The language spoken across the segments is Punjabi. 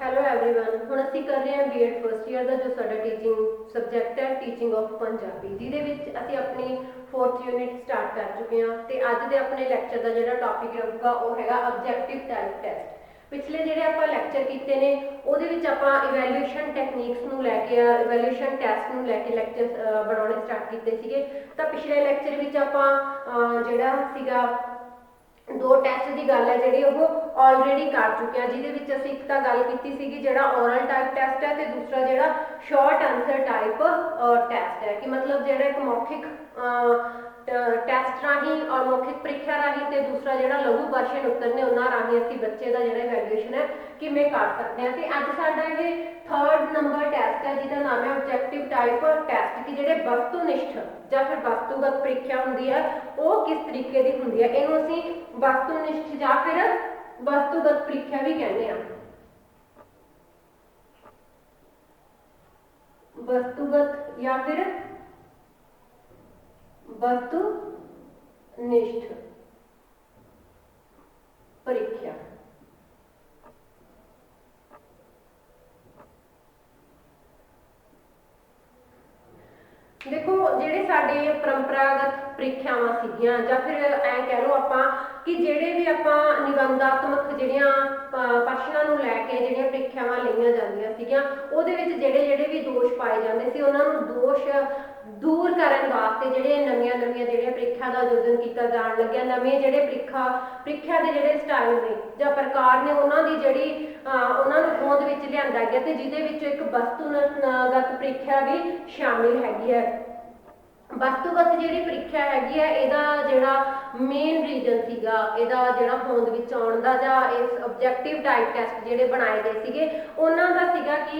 ਹੈਲੋ एवरीवन ਹੁਣ ਅਸੀਂ ਕਰ ਰਹੇ ਹਾਂ ਬੀਐਡ ਫਸਟ ਈਅਰ ਦਾ ਜੋ ਸਾਡਾ ਟੀਚਿੰਗ ਸਬਜੈਕਟ ਹੈ ਟੀਚਿੰਗ ਆਫ ਪੰਜਾਬੀ ਜਿਹਦੇ ਵਿੱਚ ਅਸੀਂ ਆਪਣੀ 4th ਯੂਨਿਟ ਸਟਾਰਟ ਕਰ ਚੁੱਕੇ ਹਾਂ ਤੇ ਅੱਜ ਦੇ ਆਪਣੇ ਲੈਕਚਰ ਦਾ ਜਿਹੜਾ ਟੌਪਿਕ ਰਹੂਗਾ ਉਹ ਹੈਗਾ ਆਬਜੈਕਟਿਵ ਟਾਈਪ ਟੈਸਟ। ਪਿਛਲੇ ਜਿਹੜੇ ਆਪਾਂ ਲੈਕਚਰ ਕੀਤੇ ਨੇ ਉਹਦੇ ਵਿੱਚ ਆਪਾਂ ਇਵੈਲੂਏਸ਼ਨ ਟੈਕਨੀਕਸ ਨੂੰ ਲੈ ਕੇ ਇਵੈਲੂਏਸ਼ਨ ਟੈਸਟ ਨੂੰ ਲੈ ਕੇ ਲੈਕਚਰ ਬਣਾਉਣੇ ਸਟਾਰਟ ਕੀਤੇ ਸੀਗੇ। ਤਾਂ ਪਿਛਲੇ ਲੈਕਚਰ ਵਿੱਚ ਆਪਾਂ ਜਿਹੜਾ ਸੀਗਾ दो टैसट की गल है जी ऑलरेडी कर चुके हैं जिहदे विच असीं एक तां गल कीती सीगी जिहड़ा ओरल टाइप टैसट है ते दूसरा जिहड़ा शॉर्ट आंसर टाइप टैसट है कि मतलब जिहड़ा एक मौखिक टैसट राही और मौखिक प्रीख्या राही ते दूसरा जिहड़ा लघु प्रश्न उत्तर ने उन्हां राही असीं बच्चे दा जिहड़ा इवैल्यूएशन है किवें कर सकते हैं। ते अज साडा ये 3rd नंबर टैसट है जिहदा नाम है ऑब्जैक्टिव टाइप टैसट कि जिहड़े वस्तुनिष्ठ ਜਾਂ फिर वस्तुगत ਪ੍ਰੀਖਿਆ ਹੁੰਦੀ ਹੈ ਉਹ किस तरीके ਦੀ ਹੁੰਦੀ ਹੈ ਇਹਨੂੰ ਅਸੀਂ वस्तुनिष्ठ ਜਾਂ फिर वस्तुगत ਪ੍ਰੀਖਿਆ भी कहते हैं। वस्तुगत या फिर वस्तुनिष्ठ ਪ੍ਰੀਖਿਆ। देखो ਜਿਹੜੇ ਸਾਡੇ परंपरागत ਪ੍ਰੀਖਿਆਵਾਂ ਸੀਗੀਆਂ ਜਾਂ ਫਿਰ ਐ ਕਹਿ ਲਓ ਆਪਾਂ ਕਿ ਜਿਹੜੇ ਵੀ ਆਪਾਂ ਨਿਬੰਧਾਤਮਕ ਜਿਹੜੀਆਂ ਪ੍ਰਸ਼ਨਾਂ ਨੂੰ ਲੈ ਕੇ ਜਿਹੜੀਆਂ ਪ੍ਰੀਖਿਆਵਾਂ ਲਈਆਂ ਜਾਂਦੀਆਂ ਸੀਗੀਆਂ ਉਹਦੇ ਵਿੱਚ ਜਿਹੜੇ ਵੀ ਦੋਸ਼ ਪਾਏ ਜਾਂਦੇ ਸੀ ਉਹਨਾਂ ਨੂੰ ਦੋਸ਼ दूर करने वास्ते ਜਿਹੜੇ ਨਵੀਆਂ ਜਿਹੜੀਆਂ ਪ੍ਰੀਖਿਆ ਦਾ ਆਯੋਜਨ ਕੀਤਾ ਜਾਣ ਲੱਗਿਆ ਨਵੇਂ ਜਿਹੜੇ ਪ੍ਰੀਖਿਆ ਦੇ ਜਿਹੜੇ ਸਟਾਈਲ ਨੇ ਜਾਂ ਪ੍ਰਕਾਰ ਨੇ ਉਹਨਾਂ ਦੀ ਜਿਹੜੀ ਉਹਨਾਂ ਨੂੰ ਹੋਂਦ ਵਿੱਚ ਲਿਆਂਦਾ ਗਿਆ ਤੇ ਜਿਹਦੇ ਵਿੱਚ ਇੱਕ ਵਸਤੂਗਤ ਪ੍ਰੀਖਿਆ ਵੀ ਸ਼ਾਮਿਲ ਹੈਗੀ ਹੈ। वस्तुगत जी ਪ੍ਰੀਖਿਆ हैगी है ਇਹਦਾ ਜਿਹੜਾ मेन रीजन ਸੀਗਾ ਇਹਦਾ ਜਿਹੜਾ ਹੋਂਦ ਵਿੱਚ ਆਉਣ ਦਾ ਜਾਂ ਇਸ ऑब्जेक्टिव टाइप ਟੈਸਟ ਜਿਹੜੇ ਬਣਾਏ ਗਏ ਸੀਗੇ ਉਹਨਾਂ ਦਾ ਸੀਗਾ ਕਿ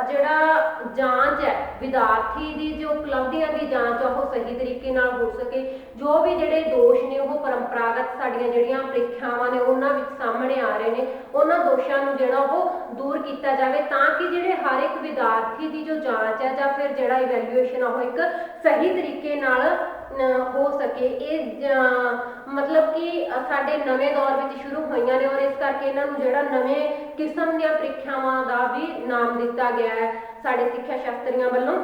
ਜਿਹੜਾ ਜਾਂਚ ਹੈ ਵਿਦਿਆਰਥੀ ਦੀ ਜੋ ਉਪਲਬਧੀਆਂ ਦੀ ਜਾਂਚ ਉਹ ਸਹੀ ਤਰੀਕੇ ਨਾਲ ਹੋ ਸਕੇ ਜੋ ਵੀ ਜਿਹੜੇ ਦੋਸ਼ ਨੇ ਉਹ ਪਰੰਪਰਾਗਤ ਸਾਡੀਆਂ ਜਿਹੜੀਆਂ ਪ੍ਰੀਖਿਆਵਾਂ ਨੇ ਉਹਨਾਂ ਵਿੱਚ ਸਾਹਮਣੇ ਆ ਰਹੇ ਨੇ ਉਹਨਾਂ ਦੋਸ਼ਾਂ ਨੂੰ ਜਿਹੜਾ ਉਹ ਦੂਰ ਕੀਤਾ ਜਾਵੇ ਤਾਂ ਕਿ ਜਿਹੜੇ ਹਰ ਇੱਕ ਵਿਦਿਆਰਥੀ ਦੀ ਜੋ ਜਾਂਚ ਹੈ ਜਾਂ ਫਿਰ ਜਿਹੜਾ ਇਵੈਲੂਏਸ਼ਨ ਆ ਉਹ ਇੱਕ सही तरीके नाल हो सके। ये मतलब कि साडे नवे दौर में शुरू होईयां ने और इस करके इन्हां नूं जिहड़ा नवे किस्म दी प्रीख्यावां दा भी नाम दिता गया है साडे सिक्ख्या शास्त्रियां वल्लों।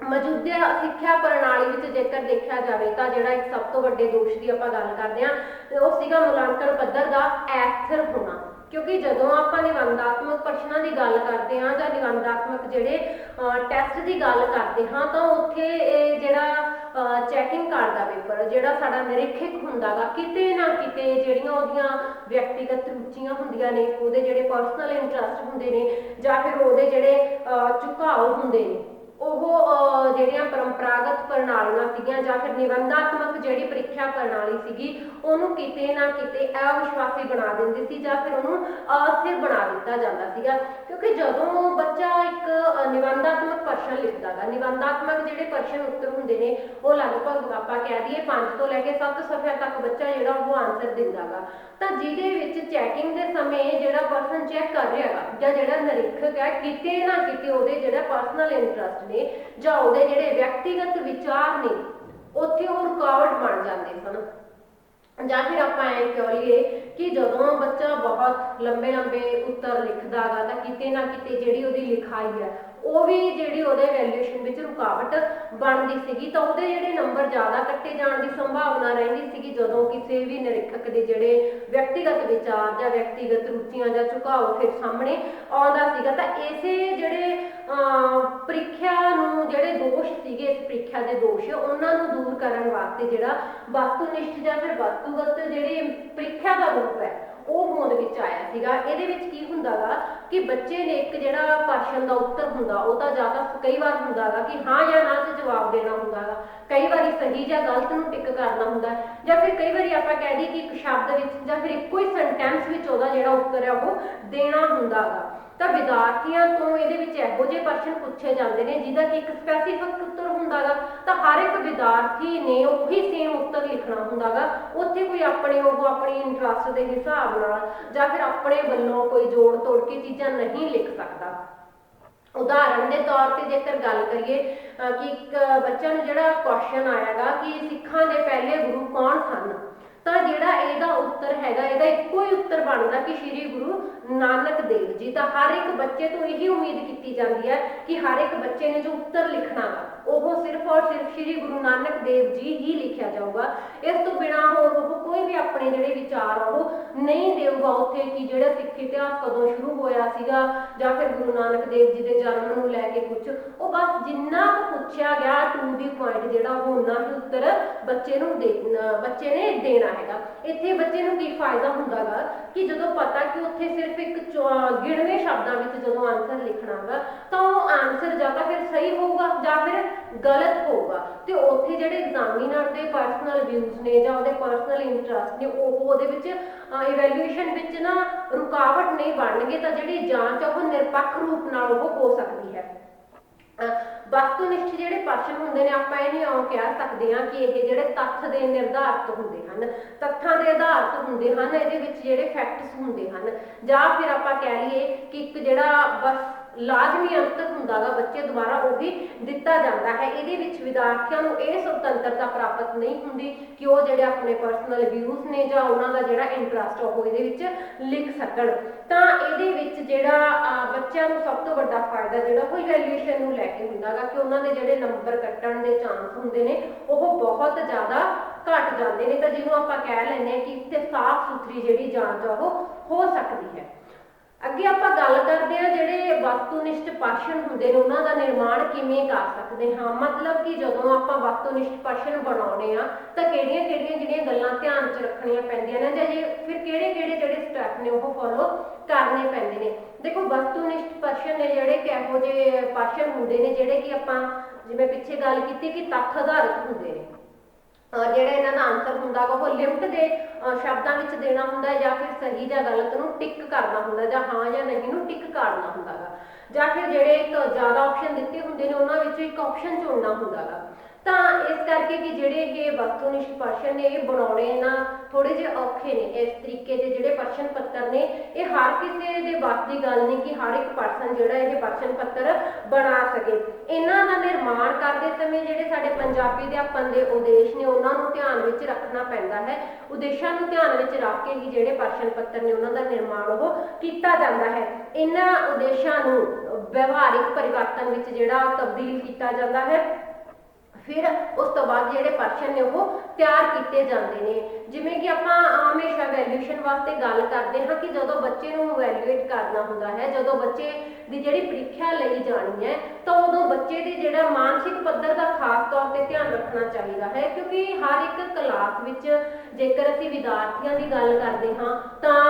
मौजूदा सिक्ख्या प्रणाली विच जेकर देखा जाए तो जिहड़ा एक सब तो वड्डे दोष की आपां गल करदे हां ओह सीगा मुलांकन पੱਧਰ ਦਾ अस्थिर होना क्योंकि जदों आपां निबंधात्मक प्रश्नों की गल करते हैं जां निबंधात्मक जिहड़े टैसट की गल करते हाँ तो उत्थे जिहड़ा चैकिंग करदा पेपर जिहड़ा साडा निरीक्षक हुंदा गा किते ना किते जिहड़ियां ओहदियां व्यक्तिगत रुचियां हुंदियां ने ओहदे जिहड़े पर्सनल इंटरस्ट हुंदे ने जां फिर ओहदे जिहड़े झुकाव हुंदे ने ਜਿਹੜੀਆਂ ਪਰੰਪਰਾਗਤ ਪ੍ਰਣਾਲੀਆਂ ਸੀਗੀਆਂ ਜਾਂ ਫਿਰ ਨਿਬੰਧਾਤਮਕ ਜਿਹੜੀ ਪ੍ਰੀਖਿਆ ਪ੍ਰਣਾਲੀ ਸੀਗੀ ਉਹਨੂੰ ਕਿਤੇ ਨਾ ਕਿਤੇ ਅਵਿਸ਼ਵਾਸੀ ਬਣਾ ਦਿੰਦੀ ਸੀ ਜਾਂ ਫਿਰ ਉਹਨੂੰ ਅਸਥਿਰ ਬਣਾ ਦਿੱਤਾ ਜਾਂਦਾ ਸੀਗਾ ਕਿਉਂਕਿ ਜਦੋਂ ਬੱਚਾ ਇੱਕ ਨਿਬੰਧਾਤਮਕ ਪ੍ਰਸ਼ਨ ਲਿਖਦਾ ਗਾ ਨਿਬੰਧਾਤਮਕ ਜਿਹੜੇ ਪ੍ਰਸ਼ਨ ਉੱਤਰ ਹੁੰਦੇ ਨੇ ਉਹ ਲਗਭਗ ਆਪਾਂ ਕਹਿ ਦਈਏ 5 ਤੋਂ ਲੈ ਕੇ 7 ਸਫ਼ਿਆਂ ਤੱਕ ਬੱਚਾ ਜਿਹੜਾ ਉਹ ਆਨਸਰ ਦਿੰਦਾ ਗਾ ਤਾਂ ਜਿਹਦੇ ਵਿੱਚ ਚੈਕਿੰਗ ਦੇ ਸਮੇਂ ਜਿਹੜਾ ਪਰਸਨ ਚੈੱਕ ਕਰ ਰਿਹਾ ਗਾ ਜਾਂ ਜਿਹੜਾ ਨਿਰੀਖਕ ਹੈ ਕਿਤੇ ਨਾ ਕਿਤੇ ਉਹਦੇ ਜਿਹੜਾ ਪਰਸਨਲ ਇੰਟਰਸਟ ਨੇ ਜਾਂ ਉਹਦੇ ਜਿਹੜੇ ਵਿਅਕਤੀਗਤ ਵਿਚਾਰ ਨੇ ਉੱਥੇ ਉਹ ਰੁਕਾਵਟ ਬਣ ਜਾਂਦੇ ਸਨ। ਜਾਂ ਫਿਰ ਆਪਾਂ ਇਹ ਕਹਿ ਲਈਏ ਕਿ ਜਦੋਂ ਬੱਚਾ ਬਹੁਤ ਲੰਬੇ ਉੱਤਰ ਲਿਖਦਾ ਗਾ ਤਾਂ ਕਿਤੇ ਨਾ ਕਿਤੇ ਜਿਹੜੀ ਉਹਦੀ ਲਿਖਾਈ ਹੈ ਉਹ ਵੀ ਜਿਹੜੀ ਉਹਦੇ ਵੈਲਿਊਏਸ਼ਨ ਵਿੱਚ ਰੁਕਾਵਟ ਬਣਦੀ ਸੀਗੀ ਤਾਂ ਉਹਦੇ ਜਿਹੜੇ ਨੰਬਰ ਜ਼ਿਆਦਾ ਕੱਟੇ ਜਾਣ ਦੀ ਸੰਭਾਵਨਾ ਰਹਿੰਦੀ ਸੀਗੀ ਜਦੋਂ ਕਿਸੇ ਵੀ ਨਿਰੀਖਕ ਦੇ ਜਿਹੜੇ ਵਿਅਕਤੀਗਤ ਵਿਚਾਰ ਜਾਂ ਵਿਅਕਤੀਗਤ ਰੁਚੀਆਂ ਜਾਂ ਝੁਕਾਓ ਫਿਰ ਸਾਹਮਣੇ ਆਉਂਦਾ ਸੀਗਾ। ਤਾਂ ਇਸੇ ਜਿਹੜੇ ਪ੍ਰੀਖਿਆ ਨੂੰ ਜਿਹੜੇ ਦੋਸ਼ ਸੀਗੇ ਇਸ ਪ੍ਰੀਖਿਆ ਦੇ ਦੋਸ਼ ਉਹਨਾਂ ਨੂੰ ਦੂਰ ਕਰਨ ਵਾਸਤੇ ਜਿਹੜਾ ਵਸਤੂਨਿਸ਼ਠ ਜਾਂ ਫਿਰ ਵਸਤੂਗਤ ਜਿਹੜੀ ਪ੍ਰੀਖਿਆ ਦਾ ਰੂਪ ਹੈ ਉਹ ਹੋਂਦ ਵਿੱਚ ਆਇਆ ਸੀਗਾ। ਇਹਦੇ ਵਿੱਚ ਕੀ ਹੁੰਦਾ ਗਾ ਕਿ ਬੱਚੇ ਨੇ ਇੱਕ ਜਿਹੜਾ ਪ੍ਰਸ਼ਨ ਦਾ ਉੱਤਰ ਹੁੰਦਾ ਉਹ ਤਾਂ ਜਾਂ ਤਾਂ ਕਈ ਵਾਰ ਹੁੰਦਾ ਗਾ ਕਿ ਹਾਂ ਜਾਂ ਨਾ 'ਚ ਜਵਾਬ ਦੇਣਾ ਹੁੰਦਾ ਗਾ ਕਈ ਵਾਰੀ ਸਹੀ ਜਾਂ ਗਲਤ ਨੂੰ ਟਿਕ ਕਰਨਾ ਹੁੰਦਾ ਜਾਂ ਫਿਰ ਕਈ ਵਾਰੀ ਆਪਾਂ ਕਹਿ ਦਈਏ ਕਿ ਇੱਕ ਸ਼ਬਦ ਵਿੱਚ ਜਾਂ ਫਿਰ ਇੱਕੋ ਹੀ ਸੈਂਟੈਂਸ ਵਿੱਚ ਉਹਦਾ ਜਿਹੜਾ ਉੱਤਰ ਹੈ ਉਹ ਦੇਣਾ ਹੁੰਦਾ ਗਾ। ਤਾਂ ਵਿਦਿਆਰਥੀਆਂ ਤੋਂ ਇਹਦੇ ਵਿੱਚ ਇਹੋ ਜਿਹੇ ਪ੍ਰਸ਼ਨ ਪੁੱਛੇ ਜਾਂਦੇ ਨੇ ਜਿਹਦਾ ਕਿ ਇੱਕ ਸਪੈਸੀਫਿਕ ਉੱਤਰ ਹੁੰਦਾ ਗਾ ਤਾਂ ਹਰ ਇੱਕ ਵਿਦਿਆਰਥੀ ਨੇ ਉਹੀ ਸੇਮ ਉੱਤਰ ਲਿਖਣਾ ਹੁੰਦਾ ਗਾ ਉੱਥੇ ਕੋਈ ਆਪਣੀ ਇੰਟਰਸਟ ਦੇ ਹਿਸਾਬ ਨਾਲ ਜਾਂ ਫਿਰ ਆਪਣੇ ਵੱਲੋਂ ਕੋਈ ਜੋੜ ਤੋੜ ਕੇ ਚੀਜ਼ਾਂ ਨਹੀਂ ਲਿਖ ਸਕਦਾ। उदाहरण के तौर पर जेकर गल करिए कि एक बच्चा नूं जिहड़ा क्वेश्चन आएगा कि सिखां दे पहले गुरु कौन सन ਤਾਂ ਜਿਹੜਾ ਇਹਦਾ ਉੱਤਰ ਹੈਗਾ, ਇਹਦਾ ਇੱਕੋ ਹੀ ਉੱਤਰ ਬਣਦਾ ਕਿ ਸ਼੍ਰੀ ਗੁਰੂ ਨਾਨਕ ਦੇਵ ਜੀ। ਤਾਂ ਹਰ ਇੱਕ ਬੱਚੇ ਤੋਂ ਇਹੀ ਉਮੀਦ ਕੀਤੀ ਜਾਂਦੀ ਹੈ ਕਿ ਹਰ ਇੱਕ ਬੱਚੇ ਨੇ ਜੋ ਉੱਤਰ ਲਿਖਣਾ ਗਾ ਉਹ ਸਿਰਫ ਔਰ ਸਿਰਫ ਸ਼੍ਰੀ ਗੁਰੂ ਨਾਨਕ ਦੇਵ ਜੀ ਹੀ ਲਿਖਿਆ ਜਾਊਗਾ। ਇਸ ਤੋਂ ਬਿਨਾਂ ਹੋਰ ਉਹ ਕੋਈ ਵੀ ਆਪਣੇ ਜਿਹੜੇ ਵਿਚਾਰ ਉਹ ਨਹੀਂ ਦੇਊਗਾ ਉੱਥੇ ਕਿ ਜਿਹੜਾ ਸਿੱਖ ਇਤਿਹਾਸ ਕਦੋਂ ਸ਼ੁਰੂ ਹੋਇਆ ਸੀਗਾ ਜਾਂ ਫਿਰ ਗੁਰੂ ਨਾਨਕ ਦੇਵ ਜੀ ਦੇ ਜਨਮ ਨੂੰ ਲੈ ਕੇ ਕੁਝ। ਉਹ ਬਸ ਜਿੰਨਾ ਕੁ ਪੁੱਛਿਆ ਗਿਆ ਟੂ ਦੀ ਪੁਆਇੰਟ ਜਿਹੜਾ ਉਹ ਉਹਨਾਂ ਹੀ ਉੱਤਰ ਬੱਚੇ ਨੇ ਦੇਣਾ ਹੈਗਾ। ਇੱਥੇ ਬੱਚੇ ਨੂੰ ਕੀ ਫਾਇਦਾ ਹੁੰਦਾ ਗਾ ਕਿ ਜਦੋਂ ਪਤਾ ਕਿ ਉੱਥੇ ਸਿਰਫ ਇੱਕ ਗਿਣਵੇਂ ਸ਼ਬਦਾਂ ਵਿੱਚ ਜਦੋਂ ਆਨਸਰ ਲਿਖਣਾ ਗਾ ਤਾਂ ਉਹ ਆਨਸਰ ਜਾਂ ਤਾਂ ਫਿਰ ਸਹੀ ਹੋਊਗਾ ਜਾਂ ਫਿਰ ਗਲਤ ਹੋਊਗਾ। ਤੇ ਉੱਥੇ ਜਿਹੜੇ ਐਗਜ਼ਾਮੀਨਰ ਦੇ ਪਰਸਨਲ ਵਿਊਜ਼ ਨੇ ਜਾਂ ਉਹਦੇ ਪਰਸਨਲ ਇੰਟਰਸਟ ਨੇ ਉਹ ਉਹਦੇ ਵਿੱਚ ਇਵੈਲੂਏਸ਼ਨ ਵਿੱਚ ਨਾ ਰੁਕਾਵਟ ਨਹੀਂ ਬਣਨਗੇ। ਤਾਂ ਜਿਹੜੀ ਜਾਂਚ ਆ ਉਹ ਨਿਰਪੱਖ ਰੂਪ ਨਾਲ ਉਹ ਹੋ ਸਕਦੀ ਹੈ। ਵਸਤੂਨਿਸ਼ਠ ਜਿਹੜੇ ਪ੍ਰਸ਼ਨ ਹੁੰਦੇ ਨੇ ਆਪਾਂ ਇਹ ਨਹੀਂ ਕਹਿ ਸਕਦੇ ਹਾਂ ਕਿ ਇਹ ਜਿਹੜੇ ਤੱਥ ਦੇ ਨਿਰਧਾਰਤ ਹੁੰਦੇ ਹਨ, ਤੱਥਾਂ ਦੇ ਆਧਾਰਿਤ ਹੁੰਦੇ ਹਨ, ਇਹਦੇ ਵਿੱਚ ਜਿਹੜੇ ਫੈਕਟਸ ਹੁੰਦੇ ਹਨ, ਜਾਂ ਫਿਰ ਆਪਾਂ ਕਹਿ ਲਈਏ ਕਿ ਇੱਕ ਜਿਹੜਾ ਬਸ ਲਾਜ਼ਮੀ ਅੰਤਰ ਹੁੰਦਾ ਗਾ ਬੱਚੇ ਦੁਆਰਾ ਉਹ ਵੀ ਦਿੱਤਾ ਜਾਂਦਾ ਹੈ। ਇਹਦੇ ਵਿੱਚ ਵਿਦਿਆਰਥੀਆਂ ਨੂੰ ਇਹ ਸੁਤੰਤਰਤਾ ਪ੍ਰਾਪਤ ਨਹੀਂ ਹੁੰਦੀ ਕਿ ਉਹ ਜਿਹੜੇ ਆਪਣੇ ਪਰਸਨਲ ਵਿਊਜ਼ ਨੇ ਜਾਂ ਉਹਨਾਂ ਦਾ ਜਿਹੜਾ ਇੰਟਰਸਟ ਉਹ ਇਹਦੇ ਵਿੱਚ ਲਿਖ ਸਕਣ। ਤਾਂ ਇਹਦੇ ਵਿੱਚ ਜਿਹੜਾ ਬੱਚਿਆਂ ਨੂੰ ਸਭ ਤੋਂ ਵੱਡਾ ਫਾਇਦਾ ਜਿਹੜਾ ਉਹ ਇਵੈਲੂਏਸ਼ਨ ਨੂੰ ਲੈ ਕੇ ਹੁੰਦਾ ਗਾ ਕਿ ਉਹਨਾਂ ਦੇ ਜਿਹੜੇ ਨੰਬਰ ਕੱਟਣ ਦੇ ਚਾਂਸ ਹੁੰਦੇ ਨੇ ਉਹ ਬਹੁਤ ਜ਼ਿਆਦਾ ਘਟ ਜਾਂਦੇ ਨੇ। ਤਾਂ ਜਿਹਨੂੰ ਆਪਾਂ ਕਹਿ ਲੈਂਦੇ ਹਾਂ ਕਿ ਇੱਥੇ ਸਾਫ਼ ਸੁਥਰੀ ਜਿਹੜੀ ਜਾਂਚ ਆ ਉਹ ਹੋ ਸਕਦੀ ਹੈ। ਅੱਗੇ ਆਪਾਂ ਗੱਲ ਕਰਦੇ ਹਾਂ ਜਿਹੜੇ ਵਸਤੂਨਿਸ਼ਟ ਪ੍ਰਸ਼ਨ ਹੁੰਦੇ ਨੇ ਉਹਨਾਂ ਦਾ ਨਿਰਮਾਣ ਕਿਵੇਂ ਕਰ ਸਕਦੇ ਹਾਂ। ਮਤਲਬ ਕਿ ਜਦੋਂ ਆਪਾਂ ਵਸਤੂਨਿਸ਼ਟ ਪ੍ਰਸ਼ਨ ਬਣਾਉਣੇ ਆ ਤਾਂ ਕਿਹੜੀਆਂ ਜਿਹੜੀਆਂ ਗੱਲਾਂ ਧਿਆਨ 'ਚ ਰੱਖਣੀਆਂ ਪੈਂਦੀਆਂ ਨੇ ਜਾਂ ਫਿਰ ਕਿਹੜੇ ਜਿਹੜੇ ਸਟੈਪ ਨੇ ਉਹ ਫੋਲੋ ਕਰਨੇ ਪੈਂਦੇ ਨੇ। ਦੇਖੋ ਵਸਤੂਨਿਸ਼ਟ ਪ੍ਰਸ਼ਨ ਨੇ ਜਿਹੜੇ ਕਿਹੋ ਜਿਹੇ ਪ੍ਰਸ਼ਨ ਹੁੰਦੇ ਨੇ ਜਿਹੜੇ ਕਿ ਆਪਾਂ ਜਿਵੇਂ ਪਿੱਛੇ ਗੱਲ ਕੀਤੀ ਕਿ ਤੱਥ ਆਧਾਰਿਤ ਹੁੰਦੇ ਨੇ। ਜਿਹੜਾ ਇਹਨਾਂ ਦਾ ਆਨਸਰ ਹੁੰਦਾ ਗਾ ਉਹ ਲਿਮਟ ਦੇ ਸ਼ਬਦਾਂ ਵਿੱਚ ਦੇਣਾ ਹੁੰਦਾ ਜਾਂ ਫਿਰ ਸਹੀ ਜਾਂ ਗਲਤ ਨੂੰ ਟਿਕ ਕਰਨਾ ਹੁੰਦਾ ਜਾਂ ਹਾਂ ਜਾਂ ਨਹੀਂ ਨੂੰ ਟਿਕ ਕਰਨਾ ਹੁੰਦਾ ਗਾ ਜਾਂ ਫਿਰ ਜਿਹੜੇ ਇੱਕ ਜ਼ਿਆਦਾ ਆਪਸ਼ਨ ਦਿੱਤੇ ਹੁੰਦੇ ਨੇ ਉਹਨਾਂ ਵਿੱਚੋਂ ਇੱਕ ਆਪਸ਼ਨ ਚੁਣਨਾ ਹੁੰਦਾ ਗਾ। ਤਾਂ ਇਸ ਕਰਕੇ ਕਿ ਜਿਹੜੇ ਇਹ ਵਸਤੂਨਿਸ਼ਟ ਪ੍ਰਸ਼ਨ ਨੇ ਇਹ ਬਣਾਉਣੇ ਨਾ ਥੋੜੇ ਜਿਹੇ ਔਖੇ ਨੇ। ਇਸ ਤਰੀਕੇ ਦੇ ਜਿਹੜੇ ਪ੍ਰਸ਼ਨ ਪੱਤਰ ਨੇ ਇਹ ਹਰ ਕਿਸੇ ਦੇ ਵੱਸ ਦੀ ਗੱਲ ਨਹੀਂ ਕਿ ਹਰ ਇੱਕ ਪਰਸਨ ਜਿਹੜਾ ਇਹ ਪ੍ਰਸ਼ਨ ਪੱਤਰ ਬਣਾ ਸਕੇ। ਇਹਨਾਂ ਦਾ ਨਿਰਮਾਣ ਕਰਦੇ ਸਮੇਂ ਜਿਹੜੇ ਸਾਡੇ ਪੰਜਾਬੀ ਅਧਿਆਪਨ ਦੇ ਉਦੇਸ਼ ਨੇ ਉਹਨਾਂ ਨੂੰ ਧਿਆਨ ਵਿੱਚ ਰੱਖਣਾ ਪੈਂਦਾ ਹੈ। ਉਦੇਸ਼ਾਂ ਨੂੰ ਧਿਆਨ ਵਿੱਚ ਰੱਖ ਕੇ ਹੀ ਜਿਹੜੇ ਪ੍ਰਸ਼ਨ ਪੱਤਰ ਨੇ ਉਹਨਾਂ ਦਾ ਨਿਰਮਾਣ ਉਹ ਕੀਤਾ ਜਾਂਦਾ ਹੈ। ਇਹਨਾਂ ਉਦੇਸ਼ਾਂ ਨੂੰ ਵਿਵਹਾਰਿਕ ਪਰਿਵਰਤਨ ਵਿੱਚ ਜਿਹੜਾ ਤਬਦੀਲ ਕੀਤਾ ਜਾਂਦਾ ਹੈ। ਫਿਰ ਉਸ ਤੋਂ ਬਾਅਦ ਜਿਹੜੇ ਪ੍ਰਸ਼ਨ ਨੇ ਉਹ ਤਿਆਰ ਕੀਤੇ ਜਾਂਦੇ ਨੇ। ਜਿਵੇਂ ਕਿ ਆਪਾਂ ਹਮੇਸ਼ਾ ਵੈਲਿਊਏਸ਼ਨ ਵਾਸਤੇ ਗੱਲ ਕਰਦੇ ਹਾਂ ਕਿ ਜਦੋਂ ਬੱਚੇ ਨੂੰ ਵੈਲਿਊਏਟ ਕਰਨਾ ਹੁੰਦਾ ਹੈ, ਜਦੋਂ ਬੱਚੇ ਦੀ ਜਿਹੜੀ ਪ੍ਰੀਖਿਆ ਲਈ ਜਾਣੀ ਹੈ ਤਾਂ ਉਦੋਂ ਬੱਚੇ ਦੇ ਜਿਹੜਾ ਮਾਨਸਿਕ ਪੱਧਰ ਦਾ ਖਾਸ ਤੌਰ ਤੇ ਧਿਆਨ ਰੱਖਣਾ ਚਾਹੀਦਾ ਹੈ। ਕਿਉਂਕਿ ਹਰ ਇੱਕ ਕਲਾਸ ਵਿੱਚ ਜੇਕਰ ਅਸੀਂ ਵਿਦਿਆਰਥੀਆਂ ਦੀ ਗੱਲ ਕਰਦੇ ਹਾਂ ਤਾਂ